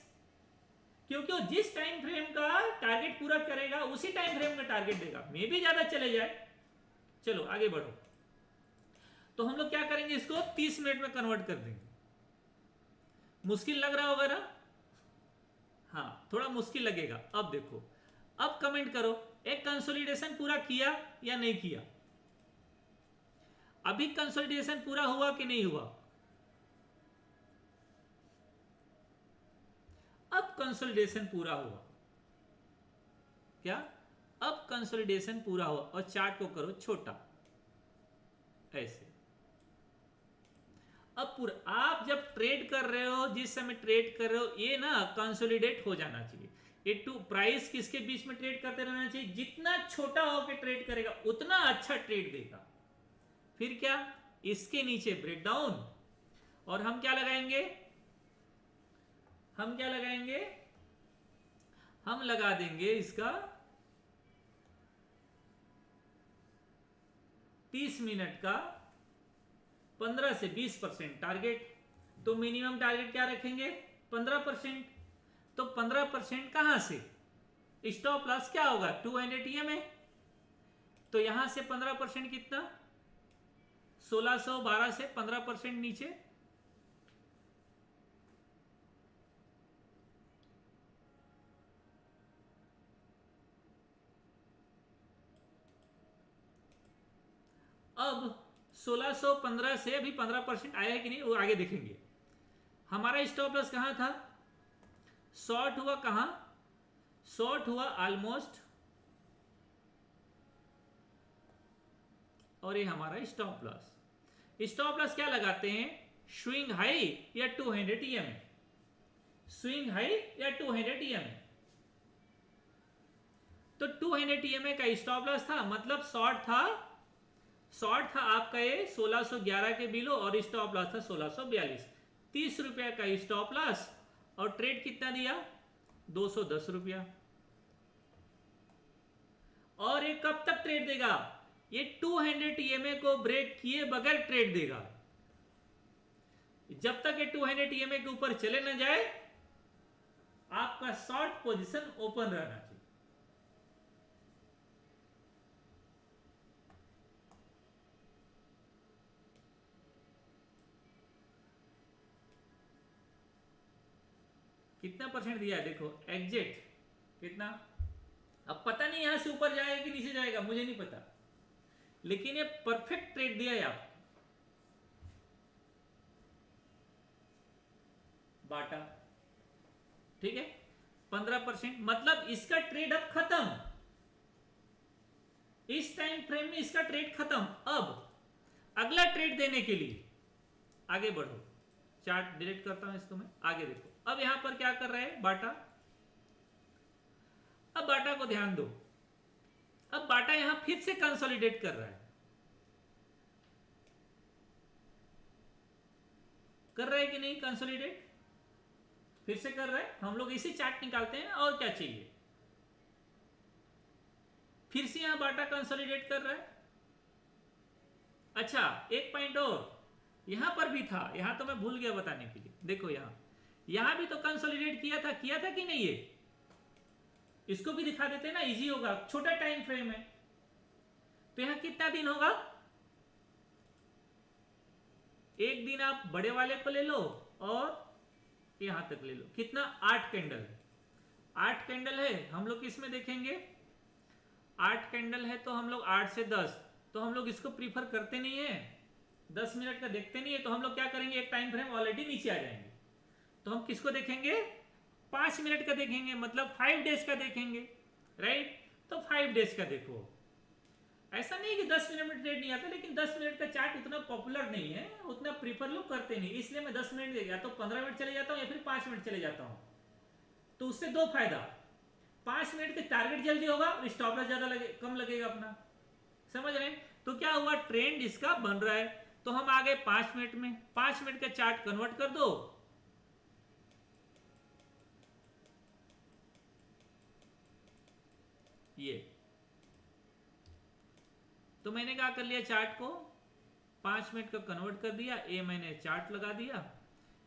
क्योंकि वो जिस टाइम फ्रेम का टारगेट पूरा करेगा उसी टाइम फ्रेम का टारगेट देगा, मे भी ज्यादा चले जाए। चलो आगे बढ़ो। तो हम लोग क्या करेंगे, इसको 30 मिनट में कन्वर्ट कर देंगे। मुश्किल लग रहा होगा ना? हाँ, थोड़ा मुश्किल लगेगा। अब देखो, अब कमेंट करो, एक कंसोलिडेशन पूरा किया या नहीं किया? अभी कंसोलिडेशन पूरा हुआ कि नहीं हुआ? अब कंसोलिडेशन पूरा हुआ क्या? अब कंसोलिडेशन पूरा हुआ, और चार्ट को करो छोटा ऐसे। अब पूरा, आप जब ट्रेड कर रहे हो, जिस समय ट्रेड कर रहे हो, ये ना कंसोलिडेट हो जाना चाहिए। ये टू प्राइस किसके बीच में ट्रेड करते रहना चाहिए? जितना छोटा होकर ट्रेड करेगा उतना अच्छा ट्रेड देगा। फिर क्या, इसके नीचे ब्रेकडाउन, और हम क्या लगाएंगे? हम क्या लगाएंगे? हम लगा देंगे इसका 30 मिनट का 15 से 20% टारगेट। तो मिनिमम टारगेट क्या रखेंगे? 15%। तो 15% कहां से? स्टॉप लॉस क्या होगा? 200 EMA। तो यहां से 15% कितना? 1612 से 15% नीचे, अब 1615 से अभी 15% आया है कि नहीं वो आगे देखेंगे। हमारा स्टॉप लॉस कहां था? शॉर्ट हुआ कहां? शॉर्ट हुआ ऑलमोस्ट, और ये हमारा स्टॉप लॉस। स्टॉप लॉस क्या लगाते हैं? स्विंग हाई या 200 EMA। स्विंग हाई या 200 EMA। तो 200 EMA का स्टॉप लॉस था, मतलब शॉर्ट था। शॉर्ट था आपका ये 1611 के बिलो, और स्टॉप लॉस था 1642। 30 रुपया का स्टॉप लॉस, और ट्रेड कितना दिया? 210 रुपया। और ये कब तक ट्रेड देगा? ये 200 EMA को ब्रेक किए बगैर ट्रेड देगा। जब तक ये 200 EMA के ऊपर चले ना जाए, आपका शॉर्ट पोजीशन ओपन रहना चाहिए। कितना परसेंट दिया है देखो, एग्जिट कितना। अब पता नहीं यहां से ऊपर जाएगा कि नीचे जाएगा, मुझे नहीं पता, लेकिन ये परफेक्ट ट्रेड दिया है आप। बाटा, ठीक है, 15%, मतलब इसका ट्रेड अब खत्म। इस टाइम फ्रेम में इसका ट्रेड खत्म। अब अगला ट्रेड देने के लिए आगे बढ़ो। चार्ट डिलीट करता हूं इसको मैं, आगे देखो। अब यहां पर क्या कर रहा है बाटा? अब बाटा को ध्यान दो। अब बाटा यहां फिर से कंसोलिडेट कर रहा है। कर रहा है कि नहीं कंसोलिडेट? फिर से कर रहा है। हम लोग इसी चार्ट निकालते हैं, और क्या चाहिए। फिर से यहां बाटा कंसोलिडेट कर रहा है। अच्छा, एक पॉइंट और यहां पर भी था, यहां तो मैं भूल गया बताने के लिए। देखो यहां भी तो कंसोलिडेट किया था कि नहीं? ये इसको भी दिखा देते हैं ना, इजी होगा, छोटा टाइम फ्रेम है। तो यहां कितना दिन होगा? एक दिन आप बड़े वाले को ले लो, और यहां तक ले लो। कितना? 8 कैंडल है। 8 कैंडल है, हम लोग किसमें देखेंगे? 8 कैंडल है तो हम लोग 8 से 10, तो हम लोग इसको प्रीफर करते नहीं है, 10 मिनट का देखते नहीं है। तो हम लोग क्या करेंगे, एक टाइम फ्रेम ऑलरेडी नीचे आ जाएंगे, तो हम किसको देखेंगे? 5 मिनट का देखेंगे, मतलब 5 डेज का देखेंगे, राइट। तो 5 डेज का देखो। ऐसा नहीं कि 10 मिनट में ट्रेड नहीं आता, लेकिन 10 मिनट का चार्ट उतना पॉपुलर नहीं है, उतना प्रीफर लोग करते नहीं, इसलिए मैं 10 मिनट या तो 15 मिनट चले जाता हूं, या फिर 5 मिनट चले जाता हूं। तो उससे दो फायदा, 5 मिनट का टारगेट जल्दी होगा, और स्टॉप लॉस ज्यादा कम लगेगा अपना। समझ रहे हैं? तो क्या हुआ, ट्रेंड इसका बन रहा है। तो हम आ गए 5 मिनट में। 5 मिनट का चार्ट कन्वर्ट कर दो। ये तो मैंने क्या कर लिया, चार्ट को 5 मिनट का कन्वर्ट कर दिया। ये मैंने चार्ट लगा दिया,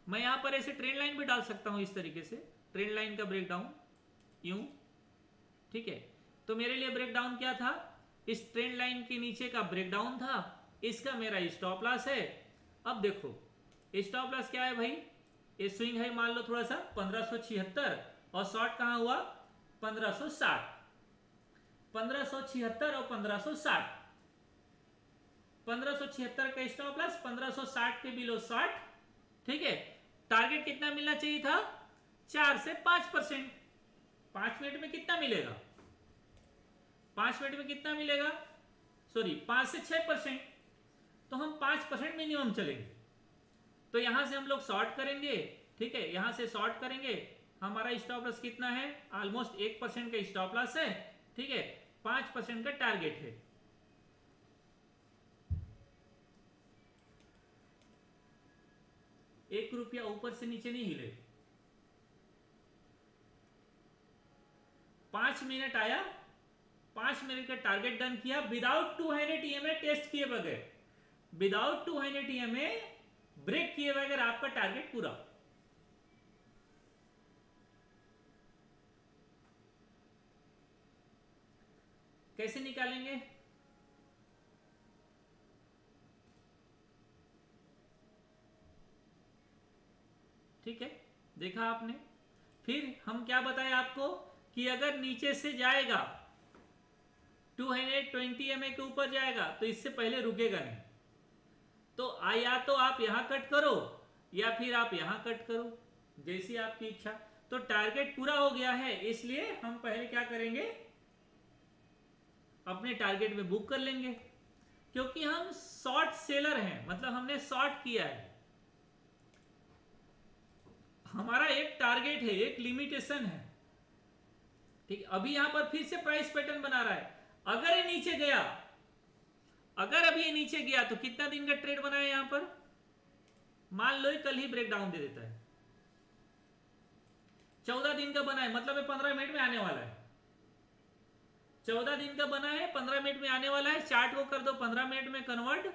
मैं यहां पर ऐसे ट्रेंड लाइन भी डाल सकता हूं, इस तरीके से ट्रेंड लाइन का ब्रेकडाउन यूं, ठीक है। तो मेरे लिए ब्रेकडाउन क्या था, इस ट्रेंड लाइन के नीचे का ब्रेकडाउन था, इसका मेरा स्टॉप लॉस है। अब देखो स्टॉप लॉस क्या है भाई, ये स्विंग है मान लो थोड़ा सा 1576 और शॉर्ट कहां हुआ 1560, 1576 और 1560, 1576 का स्टॉप लॉस, 1560 के बिलो शॉर्ट, ठीक है। टारगेट कितना मिलना चाहिए था 4 से 5%। 5 मिनट में कितना मिलेगा, 5 मिनट में कितना मिलेगा, सॉरी 5 से 6%, तो हम 5% मिनिमम चलेंगे। तो यहां से हम लोग शॉर्ट करेंगे, ठीक है, यहां से शॉर्ट करेंगे। हमारा स्टॉप लॉस कितना है, ऑलमोस्ट 1% का स्टॉप लॉस है, ठीक है, 5% का टारगेट है। ₹1 ऊपर से नीचे नहीं हिले। 5 मिनट आया, 5 मिनट का टारगेट डन किया विदाउट 200 EMA टेस्ट किए बगैर, विदाउट 200 EMA ब्रेक किए बगैर आपका टारगेट पूरा। कैसे निकालेंगे, ठीक है, देखा आपने। फिर हम क्या बताए आपको कि अगर नीचे से जाएगा 220 EMA के ऊपर जाएगा तो इससे पहले रुकेगा नहीं। तो या तो आप यहां कट करो या फिर आप यहां कट करो, जैसी आपकी इच्छा। तो टारगेट पूरा हो गया है, इसलिए हम पहले क्या करेंगे, अपने टारगेट में बुक कर लेंगे, क्योंकि हम शॉर्ट सेलर हैं, मतलब हमने शॉर्ट किया है। हमारा एक टारगेट है, एक लिमिटेशन है, ठीक। अभी यहां पर फिर से प्राइस पैटर्न बना रहा है। अगर ये नीचे गया, अगर अभी ये नीचे गया तो कितना दिन का ट्रेड बना है यहां पर, मान लो कल ही ब्रेकडाउन दे देता है, 14 दिन का बना है, मतलब ये 15 मिनट में आने वाला है। 14 दिन का बना है, 15 मिनट में आने वाला है। चार्ट को कर दो 15 मिनट में कन्वर्ट,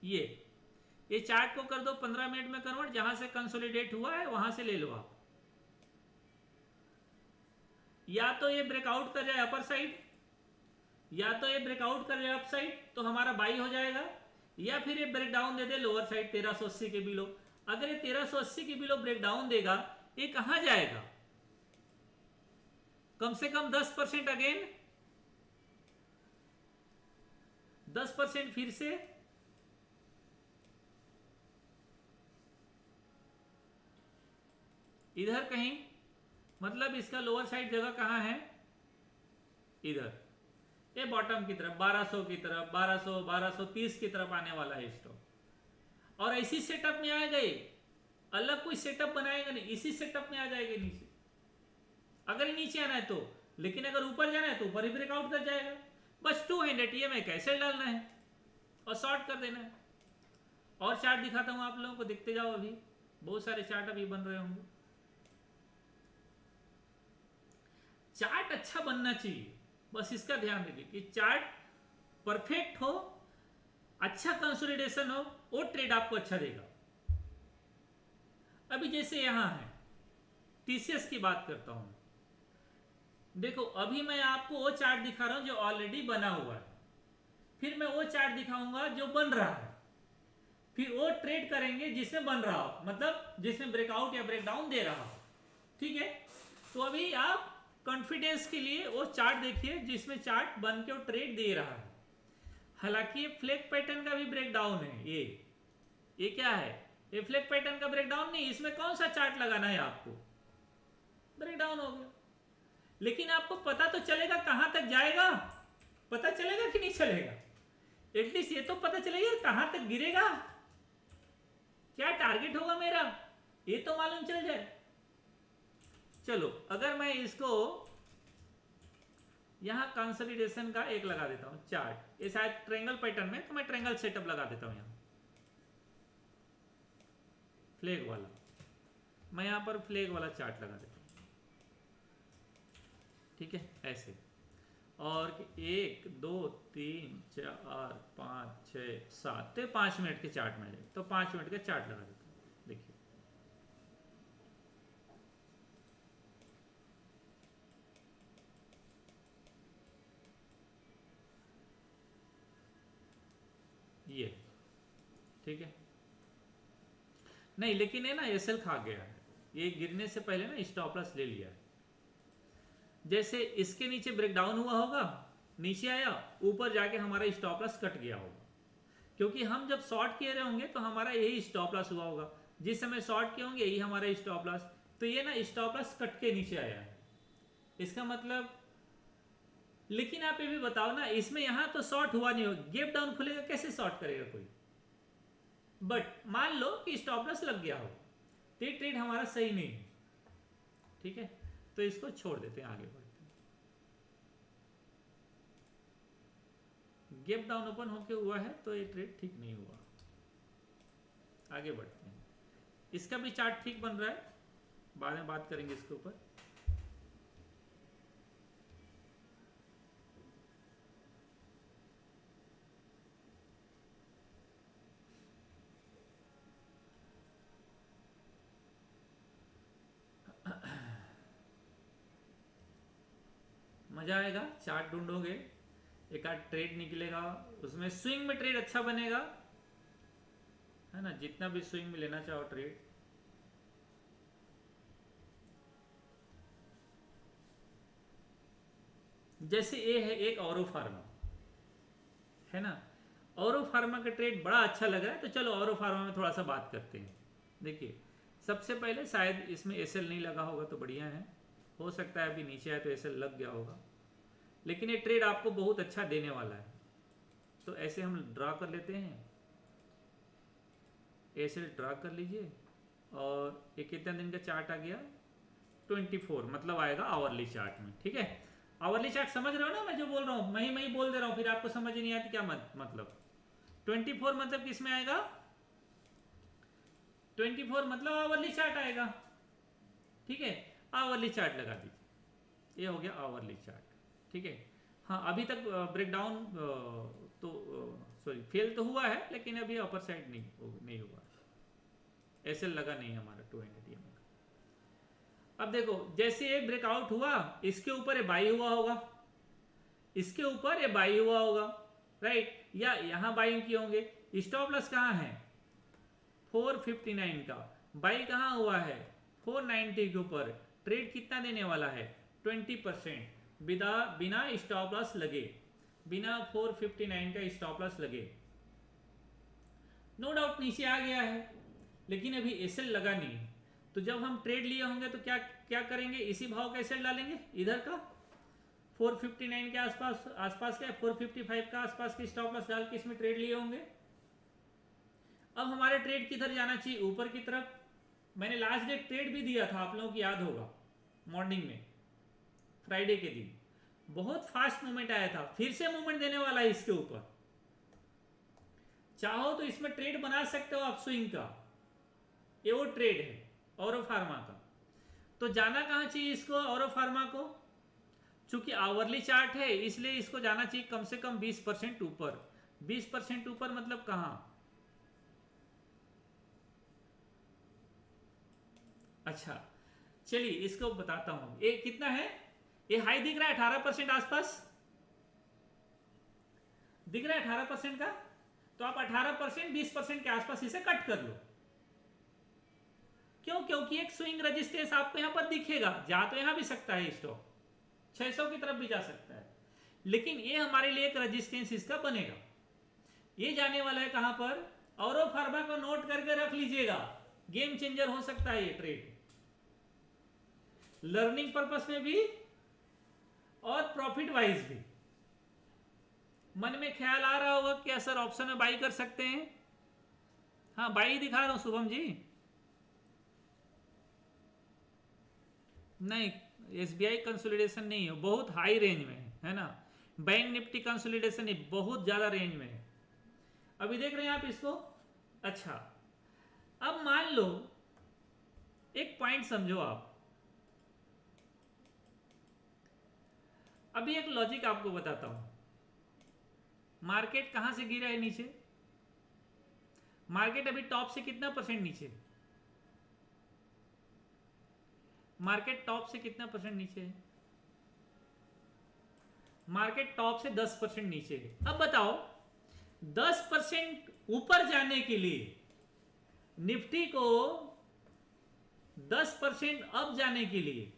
ये चार्ट को कर दो 15 मिनट में कन्वर्ट, जहां से कंसोलिडेट हुआ है वहां से ले लो आप। या तो ये ब्रेकआउट कर जाए अपर साइड, या तो ये ब्रेकआउट कर जाए अप साइड, तो हमारा बाई हो जाएगा, या फिर ये ब्रेकडाउन दे दे लोअर साइड 1380 के बिलो। अगर ये 1380 के बिलो ब्रेकडाउन देगा, ये कहां जाएगा, कम से कम 10% अगेन, 10% फिर से, इधर कहीं, मतलब इसका लोअर साइड जगह कहां है, इधर, ये बॉटम की तरफ 1200 की तरफ, 1200 1230 की तरफ आने वाला है स्टॉक। और इसी सेटअप में आ गए, अलग कोई सेटअप बनाएगा नहीं, इसी सेटअप में आ जाएगा नीचे, अगर नीचे आना है तो। लेकिन अगर ऊपर जाना है तो ऊपर ही ब्रेकआउट कर जाएगा। बस 200 EMA कैसे डालना है और शॉर्ट कर देना है। और चार्ट दिखाता हूं आप लोगों को, देखते जाओ, अभी बहुत सारे चार्ट अभी बन रहे होंगे। चार्ट अच्छा बनना चाहिए, बस इसका ध्यान रखिए कि चार्ट परफेक्ट हो, अच्छा कंसोलिडेशन हो, वो ट्रेड आपको अच्छा देगा। अभी जैसे यहां है, TCS की बात करता हूं, देखो अभी मैं आपको वो चार्ट दिखा रहा हूं जो ऑलरेडी बना हुआ है, फिर मैं वो चार्ट दिखाऊंगा जो बन रहा है, फिर वो ट्रेड करेंगे जिसमें बन रहा हो, मतलब जिसमें ब्रेकआउट या ब्रेकडाउन दे रहा हो, ठीक है। तो अभी आप कॉन्फिडेंस के लिए वो चार्ट देखिए जिसमें चार्ट बन के वो ट्रेड दे रहा है। हालांकि ये फ्लैग पैटर्न का भी ब्रेकडाउन है, ये क्या है, ये फ्लैग पैटर्न का ब्रेकडाउन नहीं, इसमें कौन सा चार्ट लगाना है आपको, ब्रेकडाउन हो गया। लेकिन आपको पता तो चलेगा कहां तक जाएगा, पता चलेगा कि नहीं चलेगा, एटलीस्ट ये तो पता चलेगा कहां तक गिरेगा, क्या टारगेट होगा मेरा, ये तो मालूम चल जाए। चलो अगर मैं इसको यहां कंसोलिडेशन का एक लगा देता हूं चार्ट, ये शायद ट्रायंगल पैटर्न में, तो मैं ट्रायंगल सेटअप लगा देता हूं यहां, फ्लैग वाला, मैं यहां पर फ्लैग वाला चार्ट लगा देता हूं, ठीक है, ऐसे। और 1 2 3 4 5 6 7, तो 5 मिनट के चार्ट में, तो 5 मिनट का चार्ट लगा देता हूं, देखिए ये, ठीक है। नहीं लेकिन है ना एसएल खा गया है, ये गिरने से पहले ना स्टॉप लॉस ले लिया है। जैसे इसके नीचे ब्रेकडाउन हुआ होगा, नीचे आया, ऊपर जाके हमारा स्टॉप लॉस कट गया होगा, क्योंकि हम जब शॉर्ट किए रहे होंगे तो हमारा यही स्टॉप लॉस हुआ होगा, जिस समय शॉर्ट किए होंगे यही हमारा स्टॉप लॉस। तो ये ना स्टॉप लॉस कट के नीचे आया है, इसका मतलब। लेकिन आप ये भी बताओ ना, इसमें यहां तो शॉर्ट हुआ नहीं हो, गैप डाउन खुलेगा कैसे शॉर्ट करेगा कोई। बट मान लो कि स्टॉप लॉस लग गया हो, तो ये ट्रेड हमारा सही नहीं है, ठीक है। तो इसको छोड़ देते हैं, आगे बढ़ते हैं। गैप डाउन ओपन होके हुआ है तो ये ट्रेड ठीक नहीं हुआ, आगे बढ़ते हैं। इसका भी चार्ट ठीक बन रहा है, बाद में बात करेंगे इसके ऊपर। मजा आएगा, चार्ट ढूंढोगे, एक आध ट्रेड निकलेगा, उसमें स्विंग में ट्रेड अच्छा बनेगा, है ना, जितना भी स्विंग में लेना चाहो ट्रेड। जैसे ये है एक औरो फार्मा, है ना, औरो फार्मा का ट्रेड बड़ा अच्छा लग रहा है, तो चलो औरो फार्मा में थोड़ा सा बात करते हैं। देखिए सबसे पहले शायद इसमें एसएल नहीं लगा होगा तो बढ़िया है, हो सकता है अभी नीचे आए तो एसएल लग गया होगा, लेकिन ये ट्रेड आपको बहुत अच्छा देने वाला है। तो ऐसे हम ड्रा कर लेते हैं, ऐसे ड्रा कर लीजिए, और ये कितना दिन का चार्ट आ गया, 24, मतलब आएगा आवरली चार्ट में, ठीक है। आवरली चार्ट समझ रहे हो ना, मैं जो बोल रहा हूँ मैं ही बोल दे रहा हूँ, फिर आपको समझ नहीं आती क्या मतलब। 24 मतलब किस में आएगा, 24 मतलब आवरली चार्ट आएगा, ठीक है। आवरली चार्ट लगा दीजिए, ये हो गया आवरली चार्ट, ठीक है। हाँ अभी तक ब्रेकडाउन तो सॉरी फेल तो हुआ है, लेकिन अभी अपर साइड नहीं हुआ, एसएल लगा नहीं हमारा 200 का। अब देखो जैसे ये ब्रेकआउट हुआ, इसके ऊपर ये बाई हुआ होगा, इसके ऊपर ये बाई हुआ होगा, राइट, या यहां बाइंग किए होंगे। स्टॉप लॉस कहाँ है, 459 का, बाई कहाँ हुआ है 490 के ऊपर। ट्रेड कितना देने वाला है 20%, बिना स्टॉप लॉस लगे, बिना 459 का स्टॉप लॉस लगे। नो डाउट नीचे आ गया है, लेकिन अभी एसएल लगा नहीं, तो जब हम ट्रेड लिए होंगे तो क्या करेंगे, इसी भाव का एसएल डालेंगे, इधर का 459 के आसपास का 455 का आसपास के स्टॉप लॉस डाल के इसमें ट्रेड लिए होंगे। अब हमारे ट्रेड किधर जाना चाहिए, ऊपर की तरफ। मैंने लास्ट डे ट्रेड भी दिया था, आप लोगों को याद होगा, मॉर्निंग में, फ्राइडे के दिन बहुत फास्ट मूवमेंट आया था, फिर से मूवमेंट देने वाला है इसके ऊपर। चाहो तो इसमें ट्रेड बना सकते हो आप स्विंग का, ये वो ट्रेड है औरो फार्मा का। तो जाना कहां चाहिए इसको, औरो फार्मा को, चूंकि आवरली चार्ट है इसलिए इसको जाना चाहिए कम से कम 20% ऊपर। 20% ऊपर मतलब कहां, अच्छा चलिए इसको बताता हूं, ये कितना है, ये हाई दिख रहा है 18% आसपास, दिख रहा है 18% का, तो आप 18% 20% के आसपास इसे कट कर लो। क्यों, क्योंकि एक स्विंग रेजिस्टेंस आपको यहां पर दिखेगा, जा तो यहां भी सकता है स्टॉक 600 की तरफ भी जा सकता है, लेकिन ये हमारे लिए एक रेजिस्टेंस इसका बनेगा। ये जाने वाला है कहां पर, औरो फार्मा को नोट करके रख लीजिएगा, गेम चेंजर हो सकता है ये ट्रेड, लर्निंग पर्पस में भी और प्रॉफिट वाइज भी। मन में ख्याल आ रहा होगा कि सर ऑप्शन में बाई कर सकते हैं, हाँ बाई दिखा रहा हूं शुभम जी। नहीं एसबीआई कंसोलिडेशन नहीं है, बहुत हाई रेंज में है ना, बैंक निफ्टी कंसोलिडेशन नहीं, बहुत ज्यादा रेंज में है। अभी देख रहे हैं आप इसको, अच्छा अब मान लो एक पॉइंट समझो आप, अभी एक लॉजिक आपको बताता हूं। मार्केट कहां से गिरा है नीचे, मार्केट अभी टॉप से कितना परसेंट नीचे, मार्केट टॉप से कितना परसेंट नीचे है, मार्केट टॉप से 10% नीचे है। अब बताओ 10% ऊपर जाने के लिए, निफ्टी को 10% अप जाने के लिए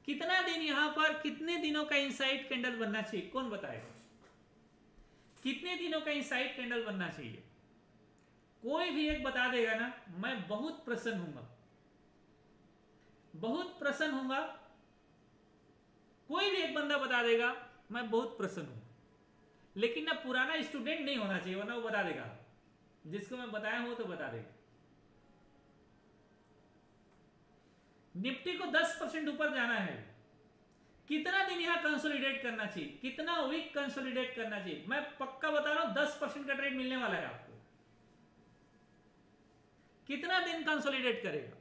कितना दिन, यहां पर कितने दिनों का इनसाइड कैंडल बनना चाहिए? कौन बताएगा? कितने दिनों का इनसाइड कैंडल बनना चाहिए? कोई भी एक बता देगा ना, मैं बहुत प्रसन्न हूंगा, बहुत प्रसन्न हूंगा। कोई भी एक बंदा बता देगा मैं बहुत प्रसन्न हूं। लेकिन ना पुराना स्टूडेंट नहीं होना चाहिए, वरना वो बता देगा, जिसको मैं बताया हूं तो बता देगा। निफ्टी को 10% ऊपर जाना है, कितना दिन यहां कंसोलिडेट करना चाहिए? कितना वीक कंसोलिडेट करना चाहिए? मैं पक्का बता रहा हूं 10% का ट्रेड मिलने वाला है आपको। कितना दिन कंसोलिडेट करेगा?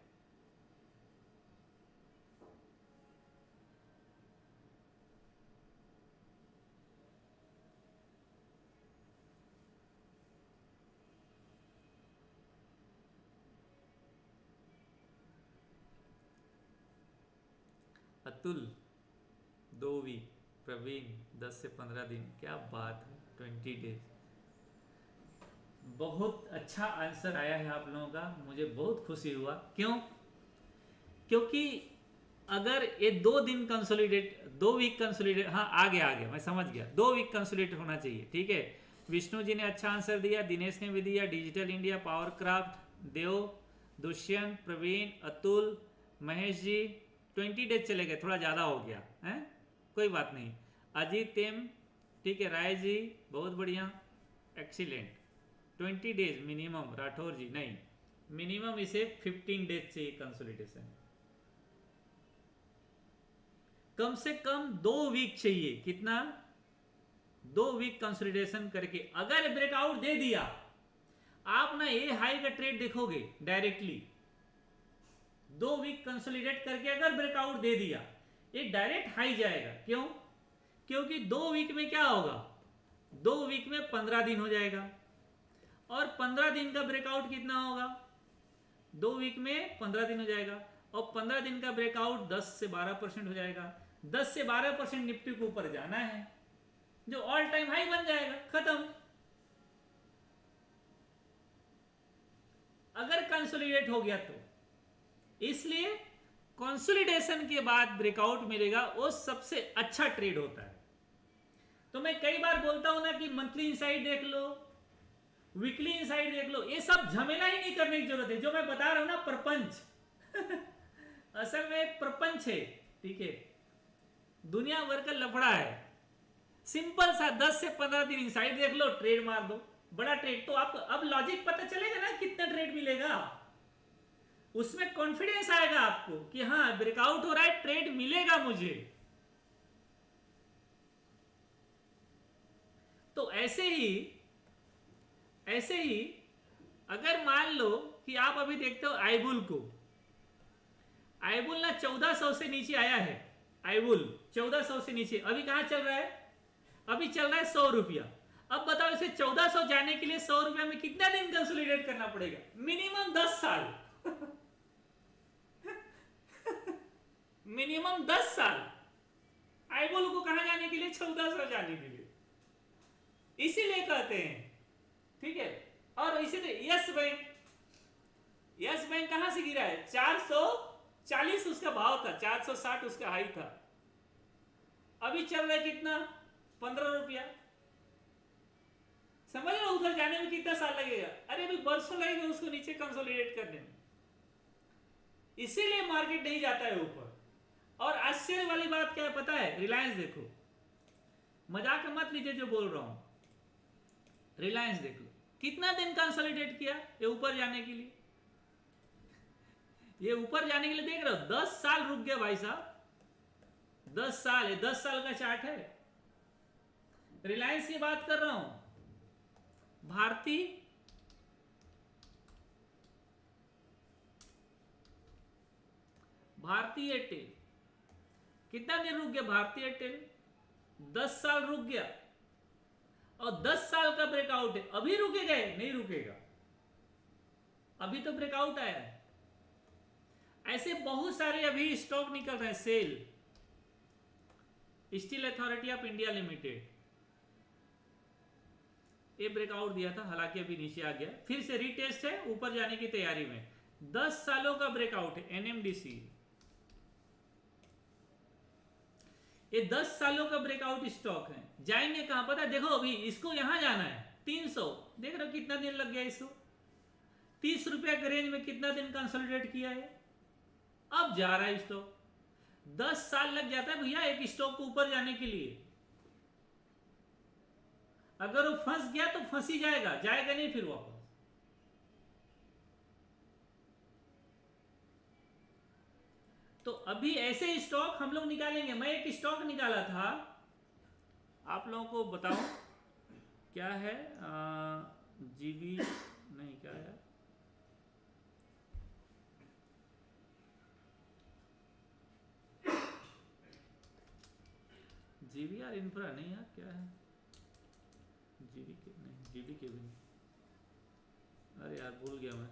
अतुल 2 वीक, प्रवीण 10 से 15 दिन, क्या बात है, 20 डेज। बहुत अच्छा आंसर आया है आप लोगों का, मुझे बहुत खुशी हुआ। क्यों? क्योंकि अगर ये 2 दिन कंसोलिडेट, 2 वीक कंसोलिडेट, हाँ आ गया, मैं समझ गया, 2 वीक कंसोलिडेट होना चाहिए, ठीक है। विष्णु जी ने अच्छा आंसर दिया, दिनेश ने भी दिया, डिजिटल इंडिया, पावर क्राफ्ट, देव, दुष्यंत, प्रवीण, अतुल, महेश जी 20 डेज चले गए, थोड़ा ज़्यादा हो गया है, कोई बात नहीं। अजीत एम, ठीक है, राय जी बहुत बढ़िया, एक्सीलेंट। 20 डेज मिनिमम, राठौर जी नहीं, मिनिमम इसे 15 डेज चाहिए कंसोलिडेशन, कम से कम 2 वीक चाहिए। कितना? 2 वीक कंसोलिडेशन करके अगर ब्रेकआउट दे दिया, आप ना ये हाई का ट्रेड देखोगे डायरेक्टली। 2 वीक कंसोलिडेट करके अगर ब्रेकआउट दे दिया, ये डायरेक्ट हाई जाएगा। क्यों? क्योंकि 2 वीक में क्या होगा, 2 वीक में 15 दिन हो जाएगा, और 15 दिन का ब्रेकआउट कितना होगा? 2 वीक में 15 दिन हो जाएगा, और 15 दिन का ब्रेकआउट 10 से 12% हो जाएगा। 10 से 12% निफ्टी को ऊपर जाना है, जो ऑल टाइम हाई बन जाएगा, खत्म। अगर कंसोलिडेट हो गया तो, इसलिए कंसोलिडेशन के बाद ब्रेकआउट मिलेगा, वो सबसे अच्छा ट्रेड होता है। तो मैं कई बार बोलता हूं ना कि मंथली इनसाइड देख लो, वीकली इनसाइड देख लो, ये सब झमेला ही नहीं करने की जरूरत है। जो मैं बता रहा हूं ना प्रपंच असल में प्रपंच है, ठीक है, दुनिया भर का लफड़ा है। सिंपल सा 10 से 15 दिन इनसाइड देख लो, ट्रेड मार दो, बड़ा ट्रेड। तो आपको अब लॉजिक पता चलेगा ना कितना ट्रेड मिलेगा, उसमें कॉन्फिडेंस आएगा आपको कि हाँ ब्रेकआउट हो रहा है, ट्रेड मिलेगा मुझे। तो ऐसे ही अगर मान लो कि आप अभी देखते हो आईबुल को, आईबुल ना 1400 से नीचे आया है, आईबुल 1400 से नीचे, अभी कहां चल रहा है? अभी चल रहा है 100 रुपया। अब बताओ इसे 1400 जाने के लिए 100 रुपया में कितना दिन कंसोलिडेट करना पड़ेगा? मिनिमम 10 साल मिनिमम 10 साल आईबुल को कहां जाने के लिए? 1400 जाने के लिए, इसीलिए कहते हैं, ठीक है। और इसीलिए यस बैंक कहां से गिरा है? 440 उसका भाव था, 460 उसका हाई था, अभी चल रहा है कितना? 15 रुपया। समझ रहे हो उधर जाने में कितना साल लगेगा? अरे अभी बरसों लगेगा उसको नीचे कंसोलिडेट करने में, इसीलिए मार्केट नहीं जाता है ऊपर। और आश्चर्य वाली बात क्या है पता है? रिलायंस देखो, मजाक मत लीजिए जो बोल रहा हूं, रिलायंस देख लो कितना दिन कंसोलिडेट किया ये ऊपर जाने के लिए। ये ऊपर जाने के लिए देख रहे हो 10 साल रुक गया भाई साहब, 10 साल है, 10 साल का चार्ट है। रिलायंस की बात कर रहा हूं, भारतीय एयरटेल कितना दिन रुक गया? भारतीय एयरटेल 10 साल रुक गया, और 10 साल का ब्रेकआउट है। अभी रुकेगा? नहीं रुकेगा, अभी तो ब्रेकआउट आया है। ऐसे बहुत सारे अभी स्टॉक निकल रहे हैं। SAIL, Steel Authority of India Limited, ये ब्रेकआउट दिया था, हालांकि अभी नीचे आ गया, फिर से रीटेस्ट है, ऊपर जाने की तैयारी में। 10 सालों का ब्रेकआउट है एनएमडीसी, ये 10 सालों का ब्रेकआउट स्टॉक है। जाएंगे कहां पता है? देखो अभी इसको यहां जाना है 300, देख रहे हो कितना दिन लग गया इसको, 30 रुपया के रेंज में कितना दिन कंसोलिडेट किया है, अब जा रहा है स्टॉक। 10 साल लग जाता है भैया एक स्टॉक को ऊपर जाने के लिए। अगर वो फंस गया तो फंस ही जाएगा, जाएगा नहीं फिर वापस। तो अभी ऐसे स्टॉक हम लोग निकालेंगे। मैं एक स्टॉक निकाला था, आप लोगों को बताऊं क्या है, जीबी नहीं, क्या है, जीबीआर इंफ्रा नहीं यार, क्या है, जीबी के नहीं, जीबी के भी नहीं, अरे यार भूल गया मैं,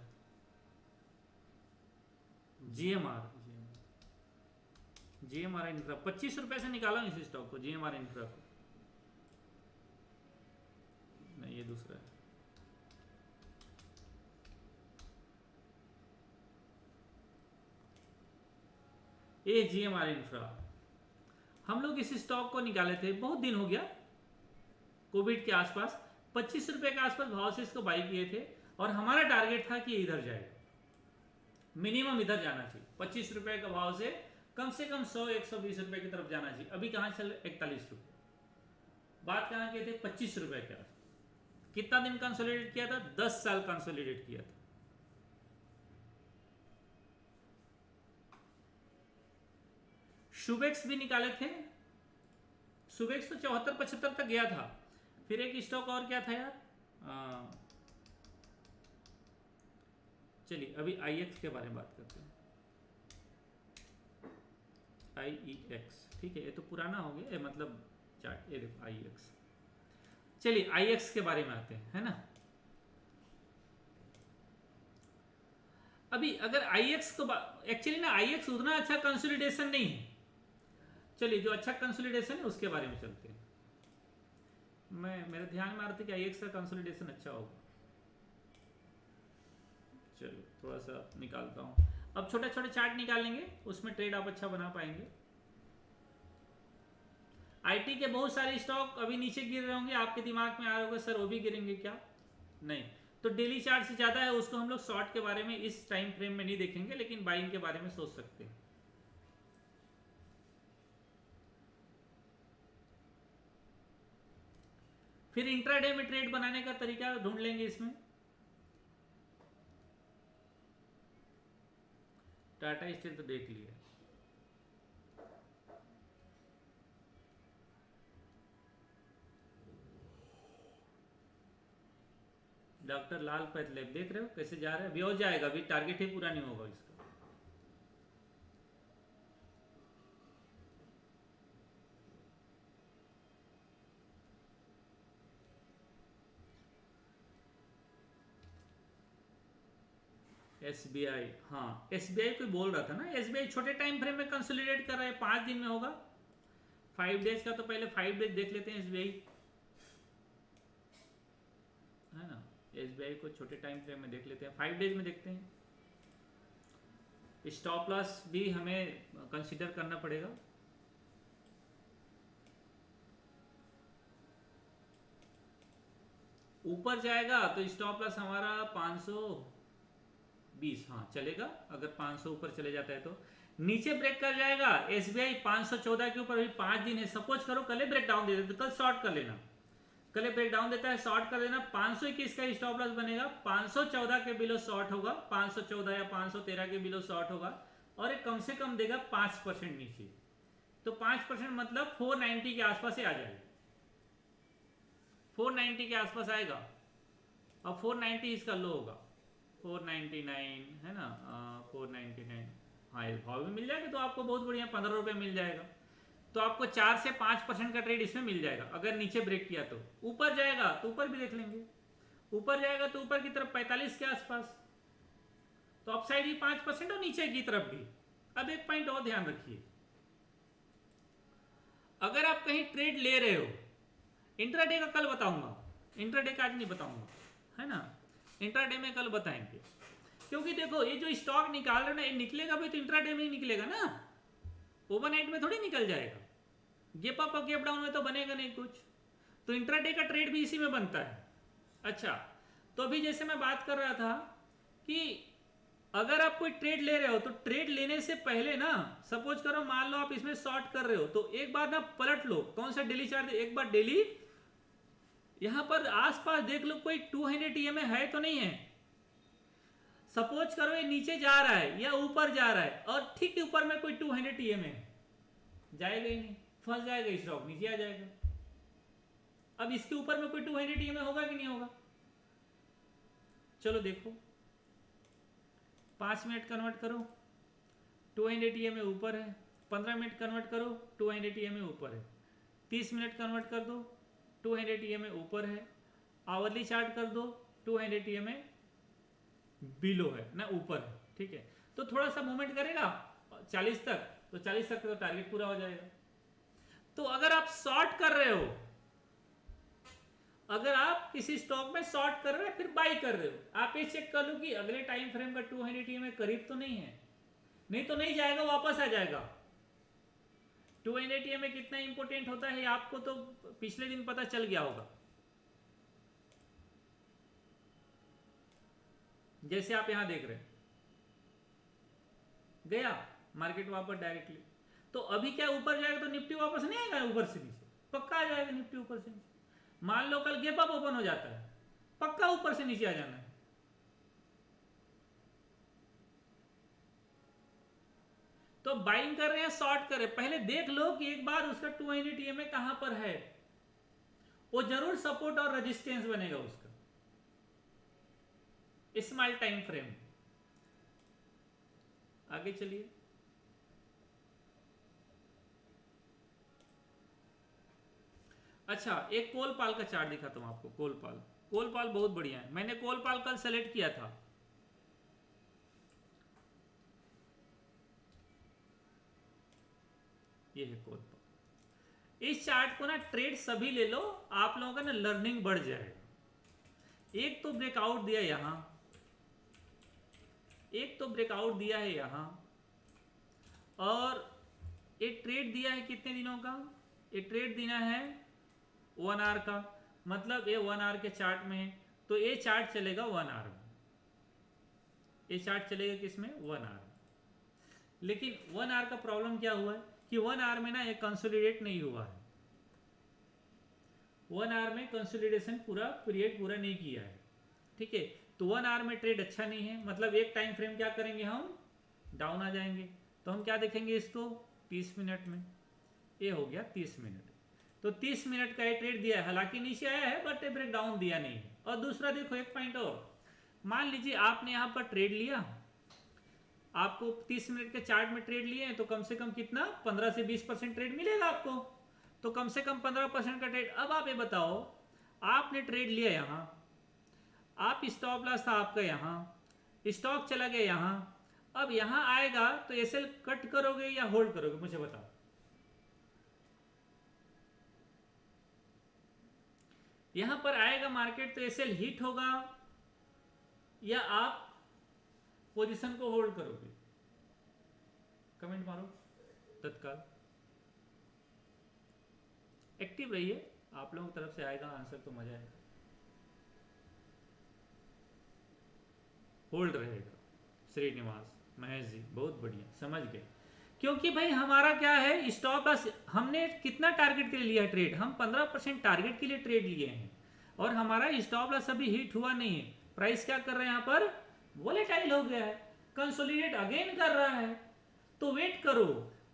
जीएमआर इंफ्रा 25 रुपए से निकाला इस स्टॉक को, जीएमआर इंफ्रा को, नहीं ये दूसरा है। ये जीएमआर इंफ्रा, हम लोग इस स्टॉक को निकाले थे, बहुत दिन हो गया, कोविड के आसपास 25 रुपए के आसपास भाव से इसको बाई किए थे, और हमारा टारगेट था कि ये इधर जाएगा, मिनिमम इधर जाना चाहिए, 25 रुपए का भाव से कम 100-120 रुपए की तरफ जाना चाहिए। अभी कहां चल 41 रुपए, बात कहां किए थे 25 रुपए के आसपास। कितना दिन कंसोलिडेट किया था? 10 साल कंसोलिडेट किया था। शुबेक्स भी निकाले थे, शुबेक्स तो 74-75 तक गया था। फिर एक स्टॉक और क्या था यार, चलिए अभी आईएक्स के बारे में बात करते हैं। आईईएक्स, ठीक है, ये तो पुराना हो गया, मतलब चार्ट, ये देखो आईएक्स। चलिए आईएक्स के बारे में आते हैं, है ना। अभी अगर आईएक्स को, एक्चुअली ना आईएक्स उतना अच्छा कंसोलिडेशन नहीं है। चलिए जो अच्छा कंसोलिडेशन है उसके बारे में चलते हैं। मेरे ध्यान में आ रहा था कि आईएक्स का कंसोलिडेशन अच्छा होगा। चलो थोड़ा सा निकालता हूं, अब छोटे छोटे चार्ट निकालेंगे, उसमें ट्रेड आप अच्छा बना पाएंगे। आईटी के बहुत सारे स्टॉक अभी नीचे गिर रहे होंगे, आपके दिमाग में आ रहा होगा सर वो भी गिरेंगे क्या? नहीं, तो डेली चार्ट से ज्यादा है, उसको हम लोग शॉर्ट के बारे में इस टाइम फ्रेम में नहीं देखेंगे, लेकिन बाइंग के बारे में सोच सकते हैं। फिर इंट्राडे में ट्रेड बनाने का तरीका ढूंढ लेंगे इसमें। टाटा स्टील तो देख लिया, डॉक्टर लाल पैथलैब देख रहे हो कैसे जा रहा है, अभी और जाएगा, अभी टारगेट ही पूरा नहीं होगा इसका। एसबीआई, हाँ एसबीआई कोई बोल रहा था ना, एसबीआई छोटे टाइम फ्रेम में कंसोलिडेट कर रहा है, 5 दिन में होगा। 5 डेज का तो पहले 5 डेज देख लेते हैं एसबीआई, है ना। एसबीआई को छोटे टाइम फ्रेम में देख लेते हैं, 5 डेज में देखते हैं। स्टॉप लॉस भी हमें कंसीडर करना पड़ेगा। ऊपर जाएगा तो स्टॉप लॉस हमारा 520, हाँ चलेगा, अगर 500 ऊपर चले जाता है तो। नीचे ब्रेक कर जाएगा एसबीआई 514 के ऊपर, अभी 5 दिन है, सपोज करो कल ब्रेक डाउन दे देते तो कल शॉर्ट कर लेना, कल ब्रेक डाउन देता है शॉर्ट कर देना। 521 का स्टॉप लॉस बनेगा, 514 के बिलो शॉर्ट होगा, 514 या 513 के बिलो शॉर्ट होगा, और एक कम से कम देगा 5% नीचे, तो 5% मतलब 490 के आसपास ही आ जाएगा, 490 के आसपास आएगा। अब 490 इसका लो होगा, 499 है ना, 499, हाँ ये भाव में मिल जाएगा तो आपको बहुत बढ़िया 15 रुपये मिल जाएगा, तो आपको 4 से 5% का ट्रेड इसमें मिल जाएगा। अगर नीचे ब्रेक किया तो ऊपर जाएगा तो ऊपर भी देख लेंगे, ऊपर जाएगा तो ऊपर की तरफ 45 के आसपास, तो अपसाइड ही 5% और नीचे की तरफ भी। अब एक पॉइंट और ध्यान रखिए, अगर आप कहीं ट्रेड ले रहे हो, इंट्राडे का कल बताऊंगा, इंट्राडे का आज नहीं बताऊंगा, है ना, इंट्राडे में कल बताएंगे। क्योंकि देखो ये जो स्टॉक निकाल रहे ना, ये निकलेगा भी तो इंट्राडे में ही निकलेगा ना, ओवरनाइट में थोड़ी निकल जाएगा। गैप अप और गैप डाउन में तो बनेगा नहीं कुछ। तो इंट्राडे का ट्रेड भी इसी में बनता है। अच्छा, तो अभी जैसे मैं बात कर रहा था कि अगर आप कोई ट्रेड ले रहे हो तो ट्रेड लेने से पहले ना, सपोज करो मान लो आप इसमें शॉर्ट कर रहे हो, तो एक बार ना पलट लो, कौन सा डेली चार्ट, एक बार डेली यहां पर आसपास देख लो कोई 200 EMA है तो नहीं है। सपोज करो ये नीचे जा रहा है या ऊपर जा रहा है और ठीक ऊपर में कोई 200 EMA जाएगा ही नहीं, फंस जाएगा, स्टॉक नीचे आ जाएगा। अब इसके ऊपर में कोई 200 EMA होगा कि नहीं होगा? चलो देखो, 5 मिनट कन्वर्ट करो, 200 EMA ऊपर है, 15 मिनट कन्वर्ट करो, 200 EMA ऊपर है, 30 मिनट कन्वर्ट कर दो, 200 EMA ऊपर है, आवरली चार्ट कर दो, 200 EMA बिलो है ना, ऊपर है, ठीक है। तो थोड़ा सा मूवमेंट करेगा 40 तक, तो 40 तक तो टारगेट पूरा हो जाएगा। तो अगर आप शॉर्ट कर रहे हो, अगर आप किसी स्टॉक में शॉर्ट कर रहे हो फिर बाई कर रहे हो, आप ये चेक कर लो कि अगले टाइम फ्रेम का 200 EMA करीब तो नहीं है, नहीं तो नहीं जाएगा, वापस आ जाएगा। 200 EMA कितना इंपॉर्टेंट होता है आपको तो पिछले दिन पता चल गया होगा। जैसे आप यहां देख रहे हैं, गया मार्केट वापस डायरेक्टली, तो अभी क्या ऊपर जाएगा तो निफ्टी वापस नहीं आएगा, ऊपर से नीचे पक्का आ जाएगा निफ्टी ऊपर से नीचे। मान लो कल गैप अप ओपन हो जाता है, पक्का ऊपर से नीचे आ जाना है। तो बाइंग कर रहे हैं, शॉर्ट कर रहे हैं, पहले देख लो कि एक बार उसका 200 EMA कहां पर है, वो जरूर सपोर्ट और रेजिस्टेंस बनेगा उसका स्मॉल टाइम फ्रेम। आगे चलिए, अच्छा एक कोलपाल का चार्ट दिखाता हूं आपको। कोलपाल, कोलपाल बहुत बढ़िया है, मैंने कोलपाल कल सेलेक्ट किया था। ये है कोलपाल। इस चार्ट को ना ट्रेड सभी ले लो, आप लोगों का ना लर्निंग बढ़ जाएगा। एक तो ब्रेकआउट दिया यहां, एक तो ब्रेकआउट दिया है यहां, और एक ट्रेड दिया है कितने दिनों का, ये ट्रेड देना है 1 आवर का, मतलब ये 1 आवर के चार्ट में है, तो ये चार्ट चलेगा 1 आवर में, ये चार्ट चलेगा किसमें, 1 आवर में। लेकिन 1 आवर का प्रॉब्लम क्या हुआ है कि 1 आवर में ना ये कंसोलिडेट नहीं हुआ है, 1 आवर में कंसोलिडेशन पूरा पीरियड पूरा नहीं किया है, ठीक है। तो 1 आवर में ट्रेड अच्छा नहीं है, मतलब एक टाइम फ्रेम क्या करेंगे हम, डाउन आ जाएंगे। तो हम क्या देखेंगे इसको 30 मिनट में, ये हो गया 30 मिनट। तो 30 मिनट का ये ट्रेड दिया है, हालांकि नीचे आया है बट ब्रेक डाउन दिया नहीं है। और दूसरा देखो एक पॉइंट और, मान लीजिए आपने यहाँ पर ट्रेड लिया, आपको 30 मिनट के चार्ट में ट्रेड लिए हैं, तो कम से कम कितना 15 से 20% ट्रेड मिलेगा आपको, तो कम से कम 15% का ट्रेड। अब आप ये बताओ, आपने ट्रेड लिया यहाँ, आप स्टॉप लॉस था आपका यहाँ, स्टॉक चला गया यहाँ, अब यहाँ आएगा तो एसएल कट करोगे या होल्ड करोगे, मुझे बताओ। यहां पर आएगा मार्केट तो एसएल हिट होगा या आप पोजीशन को होल्ड करोगे, कमेंट मारो तत्काल, एक्टिव रहिए, आप लोगों की तरफ से आएगा आंसर तो मजा आएगा। होल्ड रहेगा, श्रीनिवास महेश जी बहुत बढ़िया, समझ गए। क्योंकि भाई हमारा क्या है, स्टॉप लॉस हमने कितना टारगेट के लिए लिया है ट्रेड, हम 15% टारगेट के लिए ट्रेड लिए हैं, और हमारा स्टॉप लॉस अभी हिट हुआ नहीं है। प्राइस क्या कर रहा है, यहाँ पर वोलेटाइल हो गया है, कंसोलिडेट अगेन कर रहा है, तो वेट करो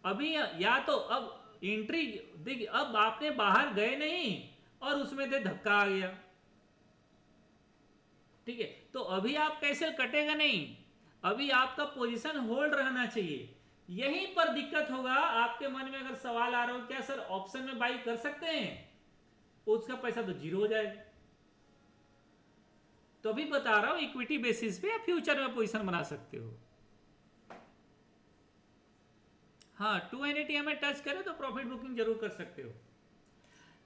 अभी, या तो अब एंट्री देखिए, अब आपने बाहर गए नहीं और उसमें से धक्का आ गया, ठीक है, तो अभी आप कैसे कटेगा नहीं, अभी आपका पोजीशन होल्ड रहना चाहिए। यहीं पर दिक्कत होगा, आपके मन में अगर सवाल आ रहा हो क्या सर ऑप्शन में बाई कर सकते हैं, उसका पैसा तो जीरो हो जाएगा। तो अभी बता रहा हूं इक्विटी बेसिस पे या फ्यूचर में पोजीशन बना सकते हो। हाँ 200 में टच करे तो प्रॉफिट बुकिंग जरूर कर सकते हो।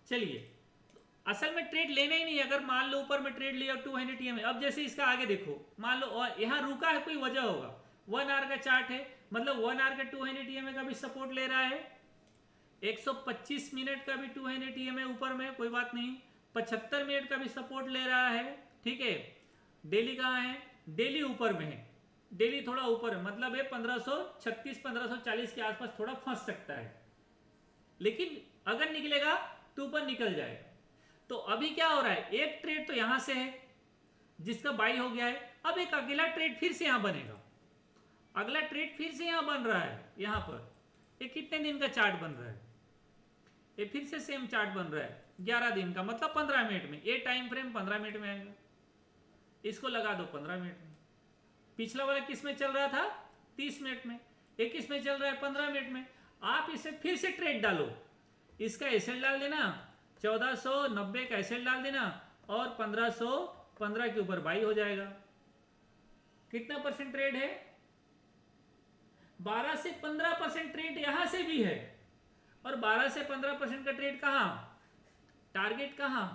चलिए असल में ट्रेड लेना ही नहीं। अगर मान लो ऊपर में ट्रेड लिया 200 EMA, अब जैसे इसका आगे देखो, मान लो और यहाँ रुका है, कोई वजह होगा। 1 आवर का चार्ट है, मतलब 1 आवर का 200 EMA का भी सपोर्ट ले रहा है, 125 मिनट का भी 200 EMA ऊपर में, कोई बात नहीं, 75 मिनट का भी सपोर्ट ले रहा है, ठीक है। डेली कहाँ है? डेली ऊपर में है, डेली थोड़ा ऊपर है, मतलब ये 1536 1540 के आसपास थोड़ा फंस सकता है, लेकिन अगर निकलेगा तो ऊपर निकल जाएगा। तो अभी क्या हो रहा है, एक ट्रेड तो यहां से है जिसका बाई हो गया है, अब एक अगला ट्रेड फिर से यहां बनेगा, अगला ट्रेड फिर से यहां बन रहा है, यहां पर ये कितने दिन का चार्ट बन रहा है, ये फिर से सेम चार्ट बन रहा है 11 दिन का, मतलब 15 मिनट में, ये टाइम फ्रेम 15 मिनट में आएगा, इसको लगा दो 15 मिनट में। पिछला वाला किस में चल रहा था? 30 मिनट में। एक किस में चल रहा है? 15 मिनट में। आप इसे फिर से ट्रेड डालो, इसका एसएल डाल देना, 1490 का एसएल डाल देना, और 1515 के ऊपर बाई हो जाएगा। कितना परसेंट ट्रेड है? 12 से 15% ट्रेड यहां से भी है, और 12 से 15% का ट्रेड कहां? टारगेट कहां?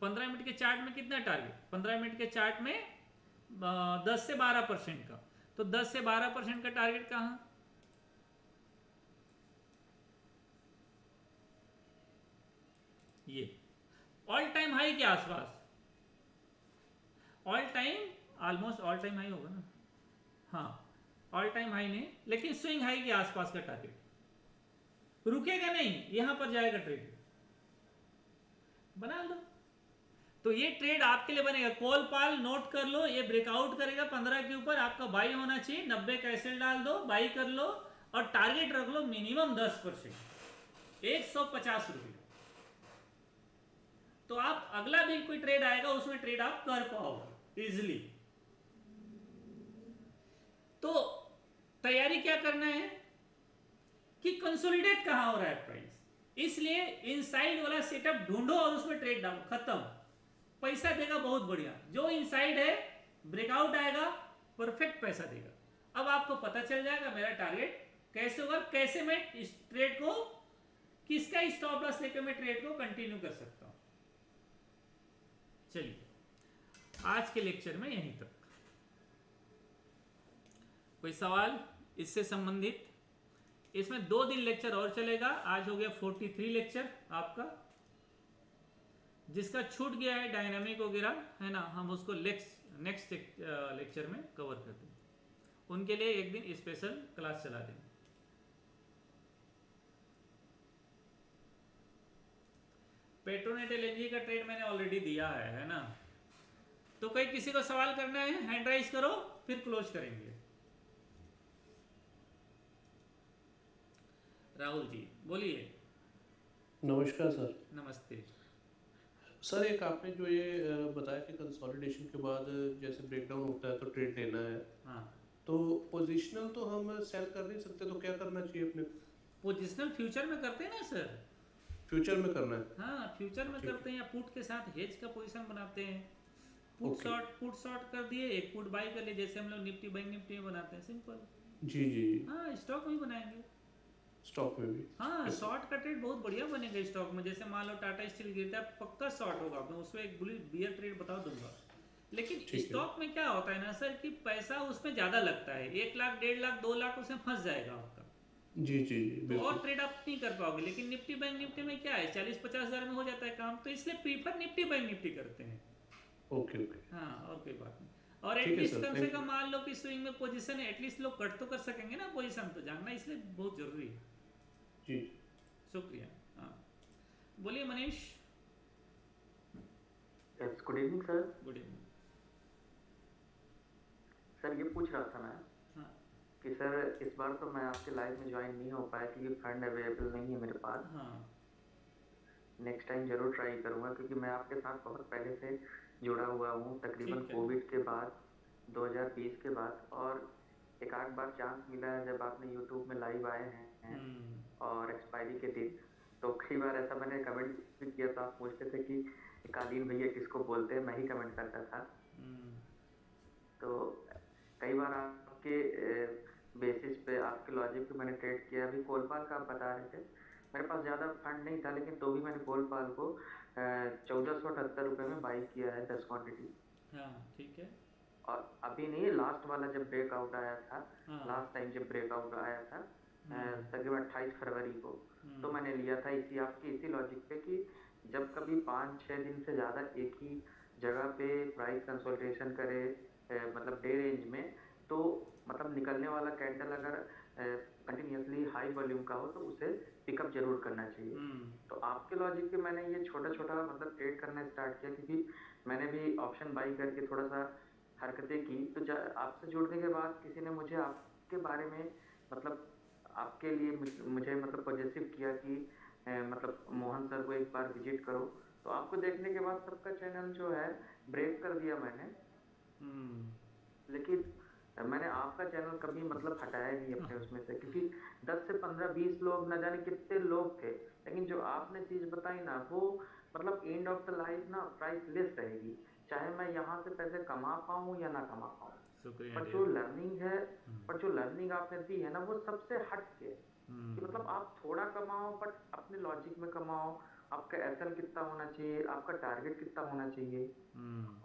15 मिनट के चार्ट में कितना टारगेट? 15 मिनट के चार्ट में 10 से 12% का, तो 10 से 12% का टारगेट कहां? ये ऑल टाइम हाई के आसपास, all time, almost all time high होगा ना, हाँ ऑल टाइम हाई नहीं, लेकिन स्विंग हाई के आसपास का टारगेट। रुकेगा नहीं, यहां पर जाएगा ट्रेड, बना लो। तो ये ट्रेड आपके लिए बनेगा, कॉल पाल नोट कर लो, ये ब्रेकआउट करेगा 15 के ऊपर, आपका बाई होना चाहिए, 90 का एसएल डाल दो, बाई कर लो, और टारगेट रख लो मिनिमम 10%, 150 रुपये। तो आप अगला भी कोई ट्रेड आएगा उसमें ट्रेड आप कर पाओगे इजिली। तो तैयारी क्या करना है कि कंसोलिडेट कहां हो रहा है प्राइस, इसलिए इनसाइड वाला सेटअप ढूंढो और उसमें ट्रेड डालो, खत्म। पैसा देगा बहुत बढ़िया, जो इनसाइड है ब्रेकआउट आएगा, परफेक्ट पैसा देगा। अब आपको पता चल जाएगा मेरा टारगेट कैसे होगा, कैसे मैं इस ट्रेड को, किसका स्टॉप लॉस लेकर मैं ट्रेड को कंटिन्यू कर सकता हूं। चलिए आज के लेक्चर में यहीं तक। कोई सवाल इससे संबंधित? इसमें 2 दिन लेक्चर और चलेगा, आज हो गया 43 लेक्चर आपका। जिसका छूट गया है डायनामिक वगैरह है ना, हम उसको नेक्स्ट लेक्चर में कवर करते हैं, उनके लिए एक दिन स्पेशल क्लास चला देंगे। पेट्रोनेट एलएनजी का ट्रेड मैंने ऑलरेडी दिया है ना। तो कोई किसी को सवाल करना है, हैंड राइज करो, फिर क्लोज करेंगे। राहुल जी बोलिए। नमस्कार सर। नमस्ते सर एक आपने जो ये बताया कि कंसोलिडेशन के बाद जैसे ब्रेकडाउन होता है तो ट्रेड लेना है, हाँ। तो पोजीशनल तो हम सेल कर नहीं सकते, तो क्या करना चाहिए अपने? पोजिशनल फ्यूचर में करते हैं ना सर। फ्यूचर में करना है? हाँ फ्यूचर में ठीक करते है। हैं, या पुट के साथ हेज का पोजीशन बनाते हैं। Put okay. शॉर्ट कर दिए, एक पुट बाई कर लिए, जैसे हम लोग निफ्टी बैंक निफ्टी में बनाते हैं, सिंपल। जी जी जी। हाँ स्टॉक में भी बनाएंगे। स्टॉक में भी? हाँ शॉर्ट का ट्रेड बहुत बढ़िया बनेगा स्टॉक में। जैसे मान लो टाटा स्टील गिरता है, पक्का शॉर्ट होगा, मैं उसमें एक बियर ट्रेड बता दूंगा। लेकिन ठीक है। स्टॉक में क्या होता है ना सर, कि पैसा उसमें ज्यादा लगता है, 1 लाख 1.5 लाख 2 लाख उसमें फंस जाएगा आपका, जी जी जी तो और बिल्कुल। ट्रेड आप नहीं कर पाओगे। लेकिन निफ्टी बैंक निफ्टी में क्या है, 40-50 हजार में हो जाता है काम, तो इसलिए प्रीफर निफ्टी बैंक निफ्टी करते हैं। Okay okay. हाँ और कोई बात नहीं। और ठीक है एटलीस्ट सर, कम से थैंक कम यू। मान लो कि स्विंग में पोजीशन है, एटलीस्ट लोग कट तो कर सकेंगे ना, पोजीशन तो जानना इसलिए बहुत जरूरी है। जी शुक्रिया। हाँ बोलिए Manish. Yes good evening sir. Good evening. Sir ये पूछ रहा था मैं हाँ कि सर इस बार तो मैं आपके लाइव में ज्वाइन नहीं हो पाया क्योंकि फंड अवेलेबल नहीं है मेरे पास। हाँ नेक्स्ट टाइम जरूर ट्राई करूँगा क्योंकि मैं आपके साथ बहुत पहले से जुड़ा हुआ हूँ, तकरीबन ठीक है। कोविड के बाद 2020 के बाद, और एक आध बार चांस मिला है जब आपने यूट्यूब में लाइव आए हैं और एक्सपायरी के दिन, तो कई बार ऐसा मैंने कमेंट भी किया था, आप पूछते थे कि कालीन भैया किसको बोलते हैं, मैं ही कमेंट करता था। तो कई बार आपके बेसिस पे, आपके लॉजिक पे मैंने ट्रेड किया। अभी कोलपाल का आप बता रहे थे, मेरे पास ज़्यादा फंड नहीं था लेकिन तो भी मैंने कोलपाल को 1478 रुपये में बाई किया है 10 क्वांटिटी। हाँ ठीक है। और अभी नहीं, लास्ट वाला जब ब्रेकआउट आया था, हाँ। लास्ट टाइम जब ब्रेकआउट आया था तकरीबन 28 फरवरी को, तो मैंने लिया था इसी आपकी इसी लॉजिक पे कि जब कभी 5-6 दिन से ज़्यादा एक ही जगह पे प्राइस कंसोलिडेशन करे मतलब डे रेंज में, तो मतलब निकलने वाला कैंडल अगर कंटिन्यूसली हाई वॉल्यूम का हो तो उसे पिकअप जरूर करना चाहिए। तो आपके लॉजिक पे मैंने ये छोटा छोटा मतलब ट्रेड करना स्टार्ट किया, क्योंकि मैंने भी ऑप्शन बाई करके थोड़ा सा हरकतें की। तो आपसे जुड़ने के बाद किसी ने मुझे आपके बारे में मतलब आपके लिए मुझे मतलब पॉजिटिव किया कि मतलब मोहन सर को एक बार विजिट करो। तो आपको देखने के बाद सबका चैनल जो है ब्रेक कर दिया मैंने, लेकिन मैंने आपका चैनल कभी मतलब हटाया नहीं अपने उसमें से, क्योंकि 10 से 15-20 लोग न जाने कितने लोग थे, लेकिन जो आपने चीज बताई ना वो मतलब एंड ऑफ द लाइफ ना प्राइसलेस रहेगी, चाहे मैं यहाँ से पैसे कमा पाऊँ या ना कमा पाऊँ। शुक्रिया पर डियर। जो लर्निंग है, पर जो लर्निंग आपने दी है ना वो सबसे हट के कि मतलब आप थोड़ा कमाओ बट अपने लॉजिक में कमाओ, आपका एसएल कितना होना चाहिए, आपका टारगेट कितना होना चाहिए,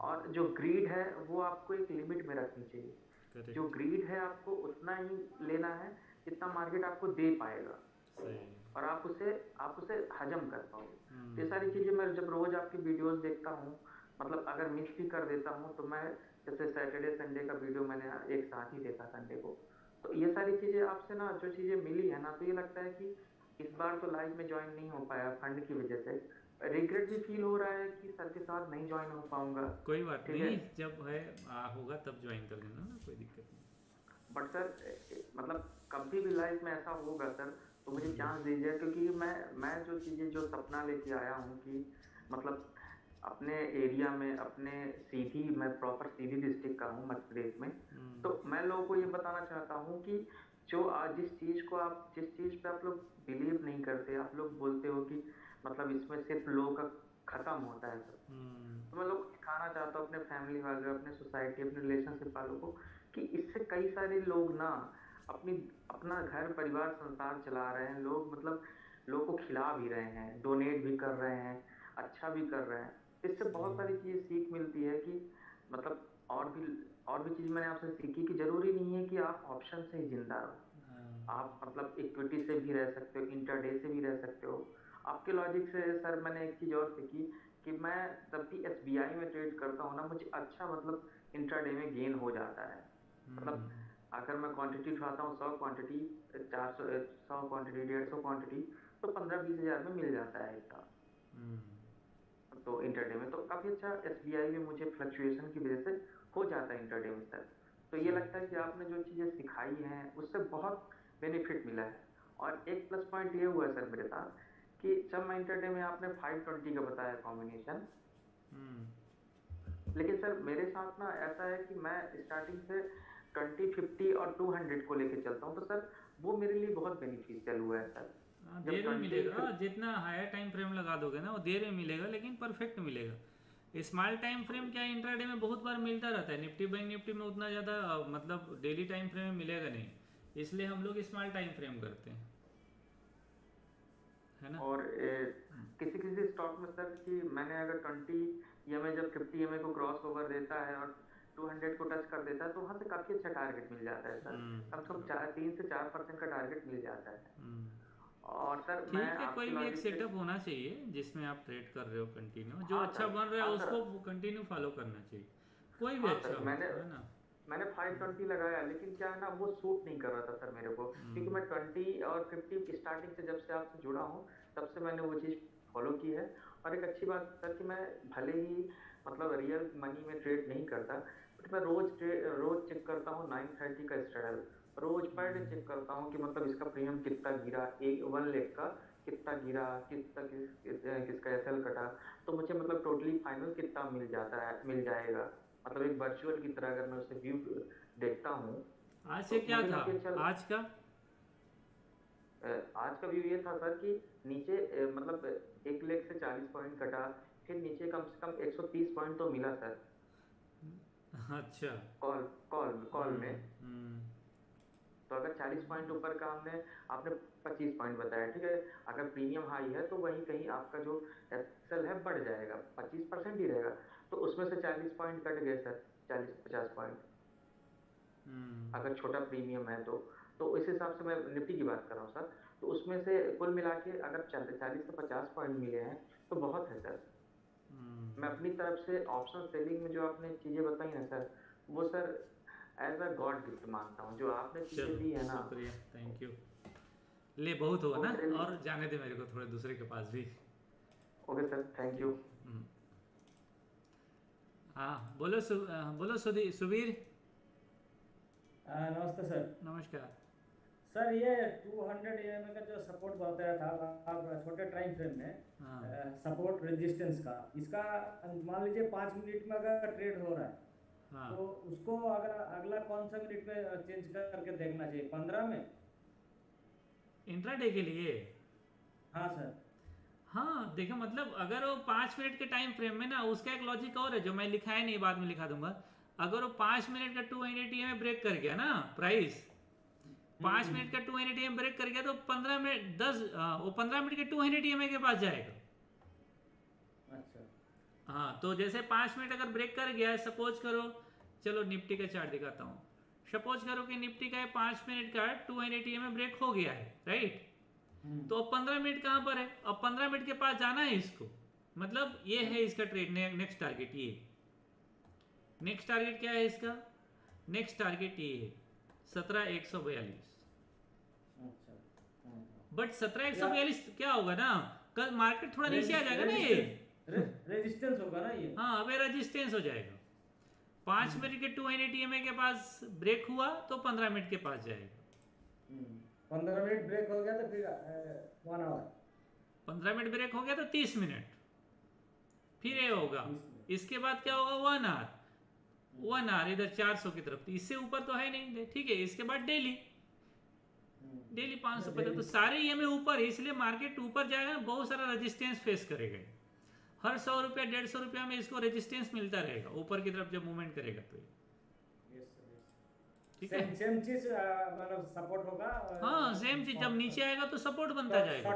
और जो ग्रीड है वो आपको एक लिमिट में रखनी चाहिए। Correct. जो ग्रीड है आपको उतना ही लेना है जितना मार्केट आपको दे पाएगा, सही। और आप उसे हजम कर पाओगे। ये सारी चीजें मैं जब रोज आपकी वीडियोस देखता हूँ, मतलब अगर मिस भी कर देता हूँ तो मैं जैसे सैटरडे संडे का वीडियो मैंने एक साथ ही देखा संडे को, तो ये सारी चीजें आपसे ना जो चीजें मिली है ना, तो ये लगता है कि इस बार तो लाइव में ज्वाइन नहीं हो पाया फंड की वजह से, रिग्रेट भी फील हो रहा है कि सर के साथ नहीं ज्वाइन हो पाऊंगा। कोई बात ठीक नहीं, है, जब है होगा तब ज्वाइन कर लेना ना, कोई दिक्कत नहीं। बट सर मतलब कभी भी लाइफ में ऐसा होगा सर तो मुझे चांस दीजिए, क्योंकि मैं जो चीजें जो सपना लेके आया हूँ कि मतलब अपने एरिया में अपने सीधी, मैं प्रॉपर सीधी डिस्ट्रिक्ट का हूँ मध्य प्रदेश में, तो मैं लोगों को ये बताना चाहता हूँ कि जो आज जिस चीज पे आप लोग बिलीव नहीं करते, आप लोग बोलते हो कि मतलब इसमें सिर्फ लोगों का खत्म होता है सब, तो मैं लोग सिखाना चाहता हूँ अपने फैमिली वालों, अपने सोसाइटी, अपने रिलेशनशिप वालों को कि इससे कई सारे लोग ना अपनी अपना घर परिवार संसार चला रहे हैं, लोग मतलब लोगों को खिला भी रहे हैं, डोनेट भी कर रहे हैं, अच्छा भी कर रहे हैं। इससे बहुत सारी चीजें सीख मिलती है कि मतलब और भी चीज मैंने आपसे सीखी कि जरूरी नहीं है कि आप ऑप्शन से ही जिंदा रहो, आप मतलब इक्विटी से भी रह सकते हो, इंटरडे से भी रह सकते हो। आपके लॉजिक से सर मैंने एक चीज और सीखी कि मैं जब भी एसबीआई में ट्रेड करता हूँ ना, मुझे अच्छा मतलब इंट्राडे में गेन हो जाता है। मतलब अगर मैं क्वांटिटी उठाता हूँ 100 क्वांटिटी, 400 100 क्वांटिटी, 150 क्वांटिटी, तो 15-20 हज़ार में मिल जाता है हिसाब। तो इंटरडे में तो काफी अच्छा एसबीआई में मुझे फ्लक्चुएशन की वजह से हो जाता है इंटरडे में सर। तो ये लगता है कि आपने जो चीजें सिखाई हैं उससे बहुत बेनिफिट मिला है। और एक प्लस पॉइंट ये हुआ है सर मेरे साथ कि जब मैं इंटरडे में, आपने 520 का बताया कॉम्बिनेशन, लेकिन सर मेरे साथ ना ऐसा है कि मैं स्टार्टिंग से 20, 50 और 200 को लेके चलता हूँ, तो सर वो मेरे लिए बहुत बेनिफिशियल हुआ है सर। देर में मिलेगा, जितना हायर टाइम फ्रेम लगा दोगे ना वो देर में मिलेगा, लेकिन परफेक्ट मिलेगा। स्मॉल टाइम फ्रेम क्या इंट्राडे में बहुत बार मिलता रहता है, निफ्टी बैंक निफ्टी में उतना ज़्यादा मतलब डेली टाइम फ्रेम में मिलेगा नहीं, इसलिए हम लोग स्मॉल टाइम फ्रेम करते हैं, है ना। और किसी किसी स्टॉक में सर कि मैंने अगर 20 EMA जब 50 EMA को क्रॉस ओवर देता है और 200 को टच कर देता है, तो वहां से काफी अच्छा टारगेट मिल जाता है सर, कम से कम 3 से 4% का टारगेट मिल जाता है। और सर मैं ठीक है, कोई आपकी भी एक लॉजिक से, सेटअप होना चाहिए जिसमें आप ट्रेड कर रहे हो कंटिन्यू, जो हाँ अच्छा सर, बन रहा है हाँ सर, उसको कंटिन्यू फॉलो करना चाहिए, कोई भी हाँ अच्छा सर, हो, है ना। मैंने 520 लगाया, लेकिन क्या है ना वो सूट नहीं कर रहा था सर मेरे को, क्योंकि मैं 20 और 50 स्टार्टिंग से जब से आपसे जुड़ा हूँ तब से मैंने वो चीज़ फॉलो की है। और एक अच्छी बात सर कि मैं भले ही मतलब रियल मनी में ट्रेड नहीं करता, बट मैं रोज चेक करता हूँ 930 का स्ट्रगल, रोज पर डे चेक करता हूँ कि मतलब इसका प्रीमियम कितना गिरा, एक 1 लाख का कितना गिरा, किसका एसएल कटा, तो मुझे मतलब टोटली फाइनल कितना मिल जाएगा, मतलब एक वर्चुअल की तरह अगर मैं उसे व्यू देखता हूँ आज से तो क्या मुझे था, काफी अच्छा आज का आज का व्यू ये था सर कि नीचे मतलब 1 लाख से 40 पॉइंट कटा, फिर नीचे कम से कम 130 पॉइंट तो मिला सर, अच्छा। कॉल कॉल कॉल में। हम्म। तो अगर 40 पॉइंट ऊपर का आपने 25 पॉइंट बताया, ठीक है, अगर प्रीमियम हाई है तो वहीं कहीं आपका जो एसएल है बढ़ जाएगा, 25% ही रहेगा, तो उसमें से 40 पॉइंट कट गए सर, 40-50 पॉइंट अगर छोटा प्रीमियम है तो इस हिसाब से मैं निफ्टी की बात कर रहा हूँ सर। तो उसमें से कुल मिला के अगर 40 से 50 पॉइंट मिले हैं तो बहुत है सर। मैं अपनी तरफ से ऑप्शन सेलिंग में जो आपने चीज़ें बताई ना सर, वो sir as a God gift मानता हूँ, जो आपने चीज़ें दी है ना। शुक्रिया, थैंक यू। ले बहुत हुआ ना, और जाने दे मेरे को थोड़े दूसरे के पास भी। Okay sir, thank you. हाँ बोलो बोलो सुबीर। नमस्ते सर। नमस्कार सर, ये 200 EMA का जो सपोर्ट बताया था आप छोटे टाइम फ्रेम में, सपोर्ट रेजिस्टेंस का, इसका मान लीजिए 5 मिनट में अगर ट्रेड हो रहा है, तो उसको अगर अगला कौन सा मिनट में चेंज करके देखना चाहिए, 15 में इंट्राडे के लिए? हाँ सर। हाँ देखो, मतलब अगर वो 5 मिनट के टाइम फ्रेम में ना, उसका एक लॉजिक और है जो मैं लिखा है नहीं, बाद में लिखा दूंगा। अगर वो 5 मिनट का 200 EMA ब्रेक कर गया ना प्राइस, 5 मिनट का 200 EMA ब्रेक कर गया तो 15 मिनट वो 15 मिनट के 200 EMA के पास जाएगा। अच्छा। हाँ, तो जैसे 5 मिनट अगर ब्रेक कर गया है, सपोज करो, चलो निफ्टी का चार्ट दिखाता हूँ। सपोज करो कि निफ्टी का 5 मिनट का 200 EMA ब्रेक हो गया है, राइट? तो अब 15 मिनट कहाँ पर है? अब 15 मिनट के पास जाना है इसको, मतलब ये है इसका ट्रेड नेक्स्ट टारगेट। ये नेक्स्ट टारगेट क्या है इसका? नेक्स्ट टारगेट ये है 17,142। बट 17,142 क्या होगा ना, कल मार्केट थोड़ा नीचे आ जाएगा ना, ये रेजिस्टेंस होगा ना ये। हाँ, अब रेजिस्टेंस हो जाएगा। 5 मिनट के 200 EMA के पास ब्रेक हुआ तो 15 मिनट के पास जाएगा। 15 मिनट ब्रेक हो गया तो फिर 1 आवर। 15 मिनट ब्रेक हो गया तो 30 मिनट, फिर ये होगा। इसके बाद क्या होगा? 1 आवर। 1 आवर इधर 400 की तरफ, इससे ऊपर तो है नहीं, ठीक है। इसके बाद डेली 550, तो सारे EMA ऊपर है, इसलिए मार्केट ऊपर जाएगा, बहुत सारा रेजिस्टेंस फेस करेगा। हर 100 रुपया 150 रुपया में इसको रेजिस्टेंस मिलता रहेगा ऊपर की तरफ जब मूवमेंट करेगा तो। ठीक है, सेम चीज मतलब सपोर्ट होगा। हाँ सेम चीज, जब नीचे आएगा तो सपोर्ट बनता जाएगा।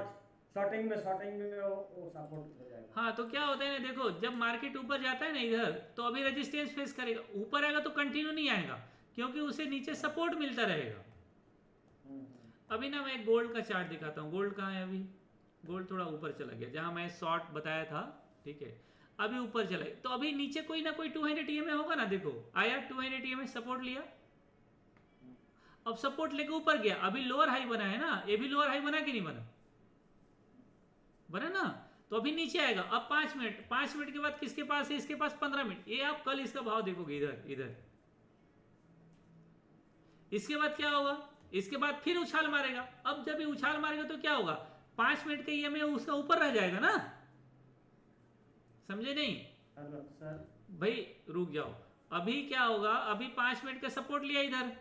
शॉर्टिंग में वो सपोर्ट हो जाएगा। हाँ, तो क्या होता है ना, देखो जब मार्केट ऊपर जाता है ना इधर, तो अभी रेजिस्टेंस फेस करेगा। ऊपर आएगा तो कंटिन्यू नहीं आएगा, क्योंकि उसे नीचे सपोर्ट मिलता रहेगा। अभी ना मैं गोल्ड का चार्ट दिखाता हूँ। गोल्ड कहाँ है? अभी गोल्ड थोड़ा ऊपर चला गया, जहाँ मैं शॉर्ट बताया था, ठीक है, अभी ऊपर चला गया। तो अभी नीचे कोई ना कोई 200 EMA होगा ना, देखो आया 200 EMA, सपोर्ट लिया, अब सपोर्ट लेके ऊपर गया, अभी लोअर हाई बना है ना, ये भी लोअर हाई बना कि नहीं बना? बना ना, तो अभी नीचे आएगा। अब 5 मिनट के बाद किसके पास है? इसके पास 15 मिनट। ये आप कल इसका भाव देखोगे इधर। इसके बाद क्या होगा? इसके बाद फिर उछाल मारेगा। अब जब ये उछाल मारेगा तो क्या होगा? 5 मिनट के EMA उसका ऊपर रह जाएगा ना, समझे नहीं? सर भाई रुक जाओ, अभी क्या होगा? अभी 5 मिनट का सपोर्ट लिया इधर,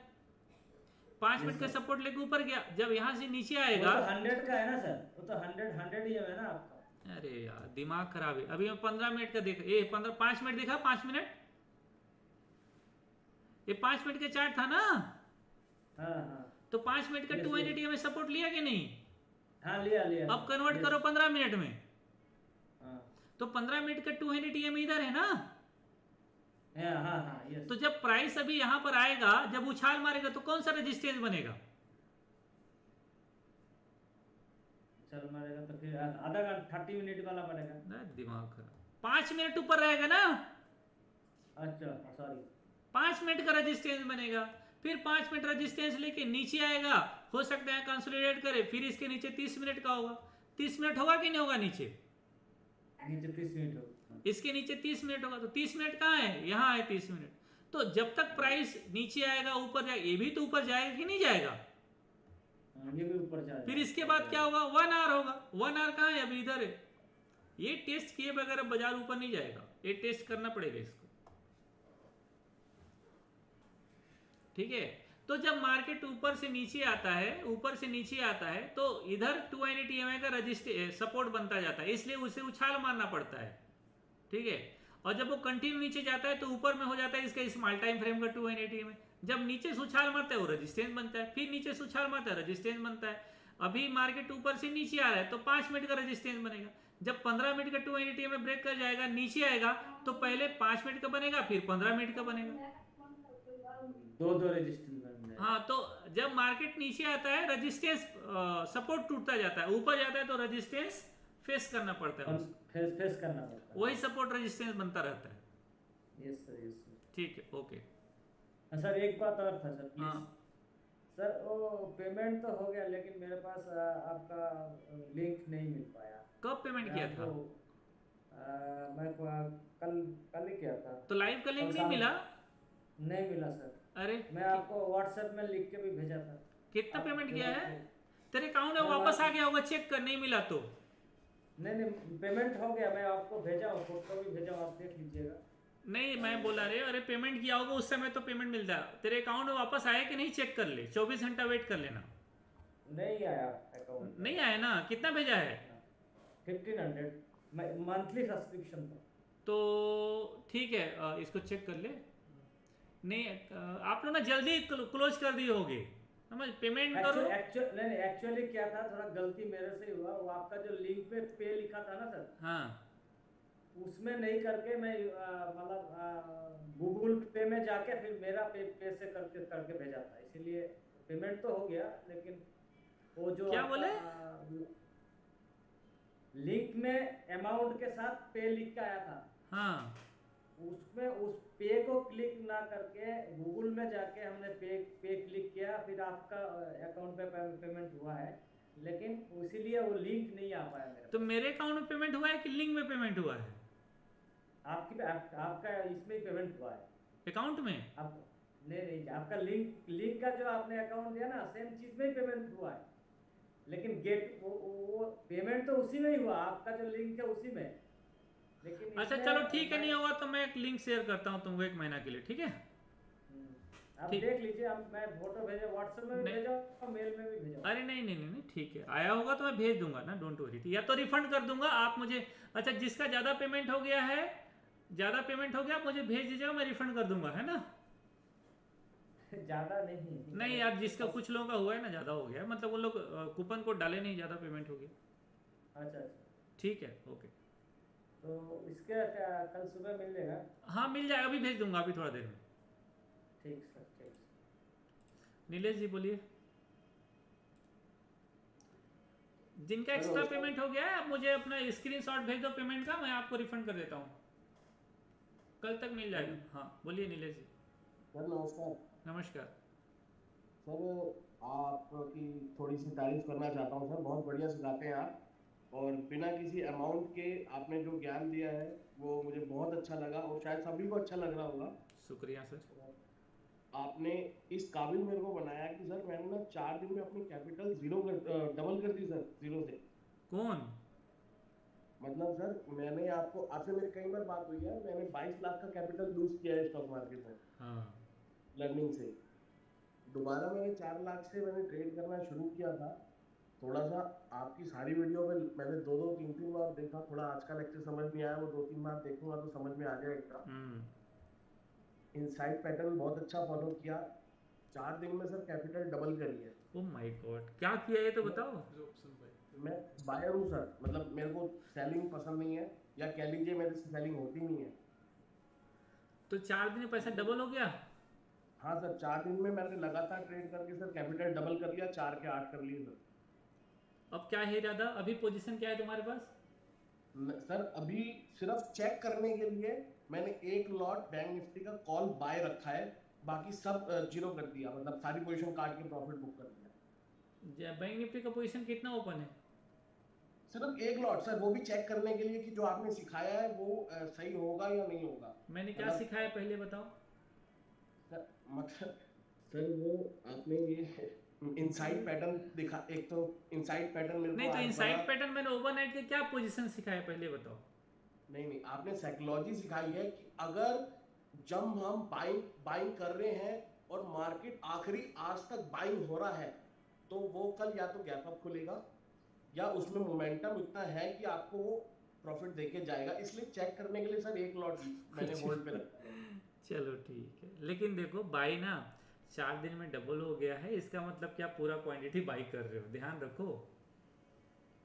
5 मिनट का सपोर्ट लेके ऊपर गया, जब यहां से नीचे आएगा, वो तो 100 का है ना सर, वो तो 100 EMA है ना आपका। अरे यार दिमाग खराब है। अभी मैं 15 मिनट का देखा, ये 5 मिनट देखा, 5 मिनट, ये 5 मिनट का चार्ट था ना। हाँ। तो 5 मिनट का 200 EMA सपोर्ट लिया कि नहीं? हाँ लिया। अब कन्वर्ट करो 15 मिनट में, हाँ। तो 15 मिनट का 200 EMA इधर है ना। हाँ, यस। तो जब प्राइस अभी यहां पर आएगा, जब उछाल मारेगा, तो कौन सा रेजिस्टेंस बनेगा? चल मारेगा तो फिर आधा घंटा 30 मिनट वाला बनेगा। दिमाग खराब। 5 मिनट ऊपर रहेगा ना, अच्छा सॉरी, 5 मिनट का रेजिस्टेंस बनेगा, फिर 5 मिनट रेजिस्टेंस लेके नीचे आएगा, हो सकता है कंसोलिडेट करे, फिर इसके नीचे 30 मिनट का होगा। 30 मिनट होगा कि नहीं होगा? नीचे 30 मिनट होगा, इसके नीचे 30 मिनट होगा। तो 30 मिनट कहाँ है? यहाँ है 30 मिनट। तो जब तक प्राइस नीचे आएगा, ऊपर जाएगा, ये भी तो ऊपर जाएगा कि नहीं जाएगा? ये भी ऊपर जाएगा। फिर इसके बाद क्या होगा? 1 आवर होगा। 1 आवर कहाँ है? अभी इधर है। ये टेस्ट किए बगैर बाजार ऊपर नहीं जाएगा, ये टेस्ट करना पड़ेगा इसको, ठीक है। तो जब मार्केट ऊपर से नीचे आता है, तो इधर 200 EMA का सपोर्ट बनता जाता है, इसलिए उसे उछाल मारना पड़ता है, ठीक है। और जब वो कंटिन्यू नीचे जाता है तो ऊपर में हो जाता है इसका स्मॉल टाइम फ्रेम का 280 में। जब नीचे से उछाल मारता है वो रेजिस्टेंस बनता है, फिर नीचे से उछाल मारता है रेजिस्टेंस बनता है। अभी मार्केट ऊपर से नीचे आ रहा है तो 5 मिनट का रेजिस्टेंस बनेगा। जब 15 मिनट का 280 में ब्रेक कर जाएगा, नीचे आएगा तो पहले 5 मिनट का बनेगा, फिर 15 मिनट का बनेगा। दो रेजिस्टेंस बन जाएगा। हाँ, तो जब मार्केट नीचे आता है रेजिस्टेंस सपोर्ट टूटता जाता है, ऊपर जाता है तो रेजिस्टेंस फेस करना पड़ता है उसको। फेस करना पड़ता है, वही सपोर्ट रेजिस्टेंस बनता रहता है। Yes sir, yes sir. ठीक है, ओके। सर एक बात और था सर, प्लीज। हाँ सर वो पेमेंट तो हो गया, लेकिन मेरे पास आपका लिंक नहीं मिल पाया। कब पेमेंट किया था? मैं कल कल ही किया था। तो लाइव का लिंक कल नहीं मिला? नहीं मिला सर। अरे मैं आपको व्हाट्सएप में लिख के भी भेजा था। कितना आप पेमेंट जो किया है? आपको- तेरे अकाउंट में वापस आ गया होगा, चेक कर, नहीं मिला तो। नहीं पेमेंट हो गया, मैं आपको भेजा हूँ, फोटो भी भेजा हूँ, आप देख लीजिएगा। नहीं, मैं बोला रे, अरे पेमेंट किया होगा उस समय तो पेमेंट मिलता है। तेरे अकाउंट में वापस आया कि नहीं, चेक कर ले, 24 घंटा वेट कर लेना। नहीं आया अकाउंट, नहीं आया ना? कितना भेजा है? 1500 मंथली सब्सक्रिप्शन था। तो ठीक है, इसको चेक कर ले। नहीं, आप लोग ना जल्दी क्लोज कर दिए होगे, समझ, पेमेंट करो। एक्चुअली क्या था, थोड़ा गलती मेरे से हुआ। वो आपका जो लिंक पे पे लिखा था ना सर, हाँ, उसमें नहीं करके मैं मतलब गूगल पे में जाके फिर मेरा पे से करके भेजा था, इसीलिए पेमेंट तो हो गया, लेकिन वो जो क्या बोले? लिंक में अमाउंट के साथ पे लिख के आया था, हाँ, उसमें उस पे को क्लिक ना करके गूगल में जाके हमने पे क्लिक किया, फिर आपका अकाउंट पे पेमेंट हुआ है, लेकिन इसीलिए वो लिंक नहीं आ पाया मेरे तो मेरे अकाउंट में पेमेंट हुआ है कि लिंक में पेमेंट हुआ है? आपका इसमें पेमेंट हुआ है अकाउंट में? आप नहीं, आपका लिंक का जो आपने अकाउंट दिया ना, सेम चीज में ही पेमेंट हुआ है, लेकिन गेट वो पेमेंट तो उसी में ही हुआ, आपका जो लिंक है उसी में। लेकिन अच्छा चलो ठीक है, नहीं होगा तो मैं एक लिंक शेयर करता हूँ तुमको 1 महीना के लिए, ठीक है? आप ठीक। देख लीजिए, मैं फोटो भेजा, व्हाट्सएप में भी भेजा और मेल में भी भेजा। अरे नहीं नहीं नहीं नहीं, ठीक है, आया होगा तो मैं भेज दूंगा ना, डोंट वरी। या तो रिफंड कर दूंगा आप मुझे। अच्छा, जिसका ज़्यादा पेमेंट हो गया है, ज़्यादा पेमेंट हो गया, आप मुझे भेज दीजिएगा, मैं रिफंड कर दूंगा, है ना? ज़्यादा नहीं नहीं यार, जिसका कुछ लोगों का हुआ है ना, ज़्यादा हो गया, मतलब वो लोग कूपन कोड डाले नहीं, ज़्यादा पेमेंट हो गया। अच्छा, ठीक है, ओके। तो इसका क्या कल सुबह मिल जाएगा? हाँ मिल जाएगा, अभी भेज दूंगा, अभी थोड़ा देर में। ठीक सर, ठीक। नीलेश जी बोलिए। जिनका एक्स्ट्रा पेमेंट हो गया है, आप मुझे अपना स्क्रीनशॉट भेज दो पेमेंट का, मैं आपको रिफंड कर देता हूँ, कल तक मिल जाएगा। हाँ बोलिए नीलेश जी। सर नमस्कार। नमस्कार सर, आपकी थोड़ी सी तारीफ करना चाहता हूँ सर, बहुत बढ़िया सिखाते हैं आप, और बिना किसी अमाउंट के आपने जो ज्ञान दिया है वो मुझे बहुत अच्छा लगा, और शायद सभी को अच्छा लग रहा होगा। शुक्रिया सर। आपने इस काबिल मेरे को बनाया कि सर मैंने ना 4 दिन में अपनी कैपिटल डबल कर दी सर, 0 से। कौन? मतलब सर, मैंने आपको, आपसे मेरी कई बार बात हुई है, मैंने 22 लाख का कैपिटल लूज किया है स्टॉक मार्केट में। हाँ, लर्निंग से दोबारा मैंने 4 लाख से मैंने ट्रेड करना शुरू किया था। थोड़ा सा आपकी सारी वीडियो में मैंने 2-3 बार देखा, थोड़ा आज का लेक्चर समझ नहीं आया, वो 2-3 बार देखूंगा तो समझ में आ जाएगा। इनसाइड पैटर्न बहुत अच्छा फॉलो किया, 4 दिन में सर कैपिटल डबल करी है। ओह माय गॉड, क्या किया ये तो बताओ। मैं बायर हूँ सर, मतलब मेरे को सेलिंग पसंद नहीं है, या कह लीजिए मेरे से सेलिंग होती नहीं है। तो 4 दिन में पैसा डबल हो गया? हाँ सर, 4 दिन में मैंने लगातार ट्रेड करके सर कैपिटल डबल कर लिया, 4 के 8 कर लिए सर। अब क्या है इरादा, अभी पोजीशन क्या है तुम्हारे पास? सर अभी सिर्फ चेक करने के लिए मैंने 1 लॉट बैंक निफ्टी का कॉल बाय रखा है, बाकी सब जीरो कर दिया, मतलब सारी पोजीशन काट के प्रॉफिट बुक कर दिया। बैंक निफ्टी का पोजीशन कितना ओपन है? सिर्फ 1 लॉट सर, वो भी चेक करने के लिए कि जो आपने सिखाया है वो सही होगा या नहीं होगा। मैंने क्या सिखाया पहले बताओ। सर मतलब सर वो आपने ये इनसाइड पैटर्न दिखा, एक तो इनसाइड पैटर्न मेरे को नहीं, तो इनसाइड पैटर्न मैंने ओवरनाइट के क्या पोजीशन सिखाया पहले बताओ। नहीं, आपने साइकोलॉजी सिखाई है कि अगर जब हम बाइंग कर रहे हैं और मार्केट आखिरी आज तक बाइंग हो रहा है, तो वो कल या तो गैप अप खुलेगा, या उसमें मोमेंटम इतना है कि आपको वो प्रॉफिट देके जाएगा, इसलिए चेक करने के लिए सर एक लॉट मैंने होल्ड पे रखा है। चलो ठीक है, लेकिन देखो बाई ना 4 दिन में डबल हो गया है, इसका मतलब क्या पूरा क्वांटिटी बाई कर रहे हो, ध्यान रखो,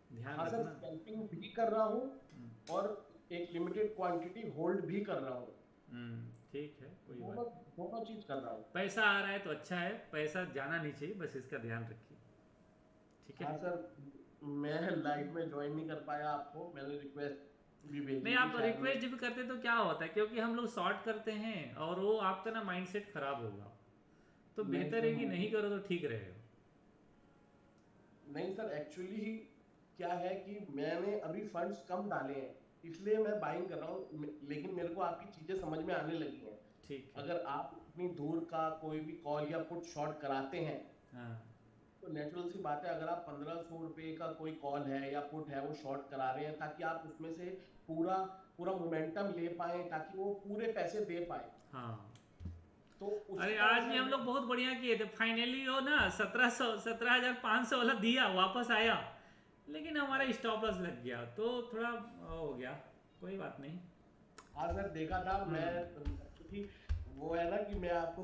ध्यान हाँ सर, रखना। स्कैल्पिंग भी कर रहा हूँ और एक लिमिटेड क्वांटिटी होल्ड भी कर रहा हूँ, ठीक है, कोई बात दोनों नहीं। दोनों चीज कर रहा हूँ। पैसा आ रहा है तो अच्छा है, पैसा जाना नहीं चाहिए, बस इसका ध्यान रखिए, ठीक हाँ है। सर, मैं लाइव में ज्वाइन नहीं कर पाया आपको, मैंने रिक्वेस्ट भी भेजी नहीं, थी आप शायद रिक्वेस्ट भी करते तो क्या होता है, क्योंकि हम लोग शॉर्ट करते हैं और वो आपका ना माइंडसेट खराब होगा, तो नहीं बेहतर सर, है कि नहीं करो तो ठीक रहेगा। नहीं सर, एक्चुअली क्या है कि मैंने अभी फंड्स कम डाले हैं, इसलिए मैं बाइंग कर रहा हूँ, लेकिन मेरे को आपकी चीजें समझ में आने लगी हैं। ठीक है। अगर आप इतनी दूर का कोई भी कॉल या पुट शॉर्ट कराते हैं, हाँ तो नेचुरल सी बात है, अगर आप 1500 रुपए का कोई कॉल है या पुट है वो शॉर्ट करा रहे हैं, ताकि आप उसमें से पूरा पूरा मोमेंटम ले पाए, ताकि वो पूरे पैसे दे पाए, हाँ। तो अरे उसका आज भी हम लोग बहुत बढ़िया किए थे, फाइनली वो ना 17,500 वाला दिया, वापस आया, लेकिन हमारा स्टॉप लॉस लग गया, तो थोड़ा हो गया, कोई बात नहीं। हाँ सर, देखा था मैं, क्योंकि वो है ना कि मैं आपको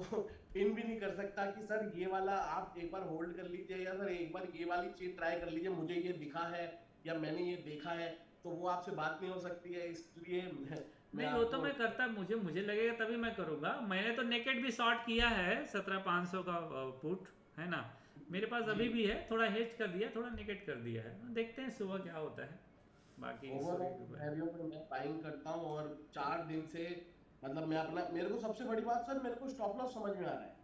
पिन भी नहीं कर सकता कि सर ये वाला आप एक बार होल्ड कर लीजिए, या सर एक बार ये वाली चीज ट्राई कर लीजिए, मुझे ये दिखा है या मैंने ये देखा है, तो वो आपसे बात नहीं हो सकती है, इसलिए मैं नहीं, वो तो आपको मैं करता, मुझे लगेगा तभी मैं करूंगा। मैंने तो नेकेड भी शॉर्ट किया है 17,500 का पुट, है ना, मेरे पास अभी भी है, थोड़ा हेज कर दिया, थोड़ा नेकेट कर दिया है, देखते हैं सुबह क्या होता है, बाकी ओवरऑल सिनेरियो में मैं बाइंग करता हूँ, और 4 दिन से मतलब मैं अपना, मेरे को सबसे बड़ी बात सर, मेरे को स्टॉप लॉस समझ में आ रहा है।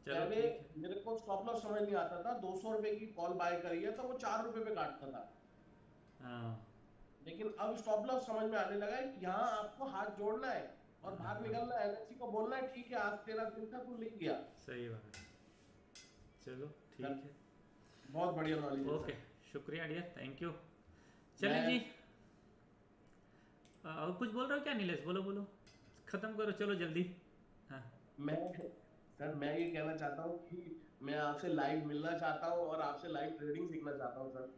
चलो पहले ठीक है। मेरे को स्टॉप लॉस समझ नहीं आता था, 200 रुपए की कॉल बाय करी है तो वो 4 रुपए पे काटता था, हाँ लेकिन अब स्टॉप लॉस समझ में आने लगा है कि यहाँ आपको हाथ जोड़ना है और बाहर निकलना है, एनएससी को बोलना है ठीक है आज तेरा दिन था, तू लिख गया। सही बात है, चलो ठीक सर, है, बहुत बढ़िया नॉलेज है ओके, सर। शुक्रिया डियर, थैंक यू। चलिए मैं जी, और कुछ बोल रहे हो क्या नीलेश, बोलो बोलो, खत्म करो, चलो जल्दी। हाँ मैं सर, मैं ये कहना चाहता हूँ कि मैं आपसे लाइव मिलना चाहता हूँ और आपसे लाइव ट्रेडिंग सीखना चाहता हूँ सर।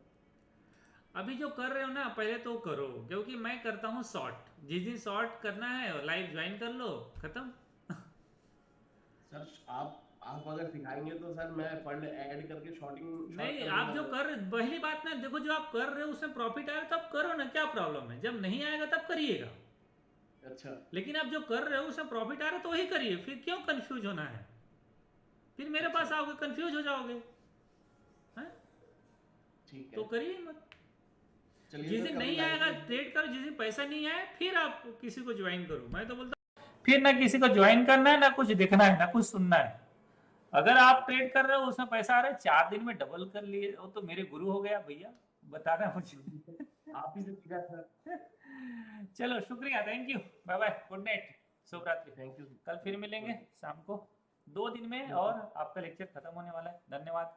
अभी जो कर रहे हो ना पहले तो करो, क्योंकि मैं करता हूँ शॉर्ट, जिस दिन शॉर्ट करना है लाइव ज्वाइन कर लो, खत्म। सर आप अगर सिखाएंगे तो सर मैं फंड ऐड करके शॉर्टिंग शॉर्ट नहीं, कर आप जो दूंगा। पहली बात ना देखो, जो आप कर रहे हो उसमें प्रॉफिट आएगा तब करो ना, क्या प्रॉब्लम है, जब नहीं आएगा तब करिएगा, अच्छा, लेकिन आप जो कर रहे हो उसमें प्रॉफिट आ रहा है तो वही करिए, फिर क्यों कंफ्यूज होना है, फिर मेरे पास आओगे कंफ्यूज हो जाओगे, हैं? ठीक तो है, करिए मत, चलिए जिस सर, दिन कल नहीं लाइव आएगा में ट्रेड करो, जिस दिन पैसा नहीं आए फिर आप किसी को ज्वाइन करो, मैं तो बोलता हूं फिर ना किसी को ज्वाइन करना है, ना कुछ देखना है, ना कुछ सुनना है। अगर आप ट्रेड कर रहे हो उसमें पैसा आ रहा है, 4 दिन में डबल कर लिए, वो तो मेरे गुरु हो गया भैया, बताना मुझे। आप ही से सीखा सर। चलो शुक्रिया, thank you, bye bye, good night, शुभ रात्रि। Thank you. कल फिर मिलेंगे शाम को 2 दिन में, और आपका लेक्चर खत्म होने वाला है, धन्यवाद।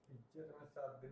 लेक्चर में 7 दिन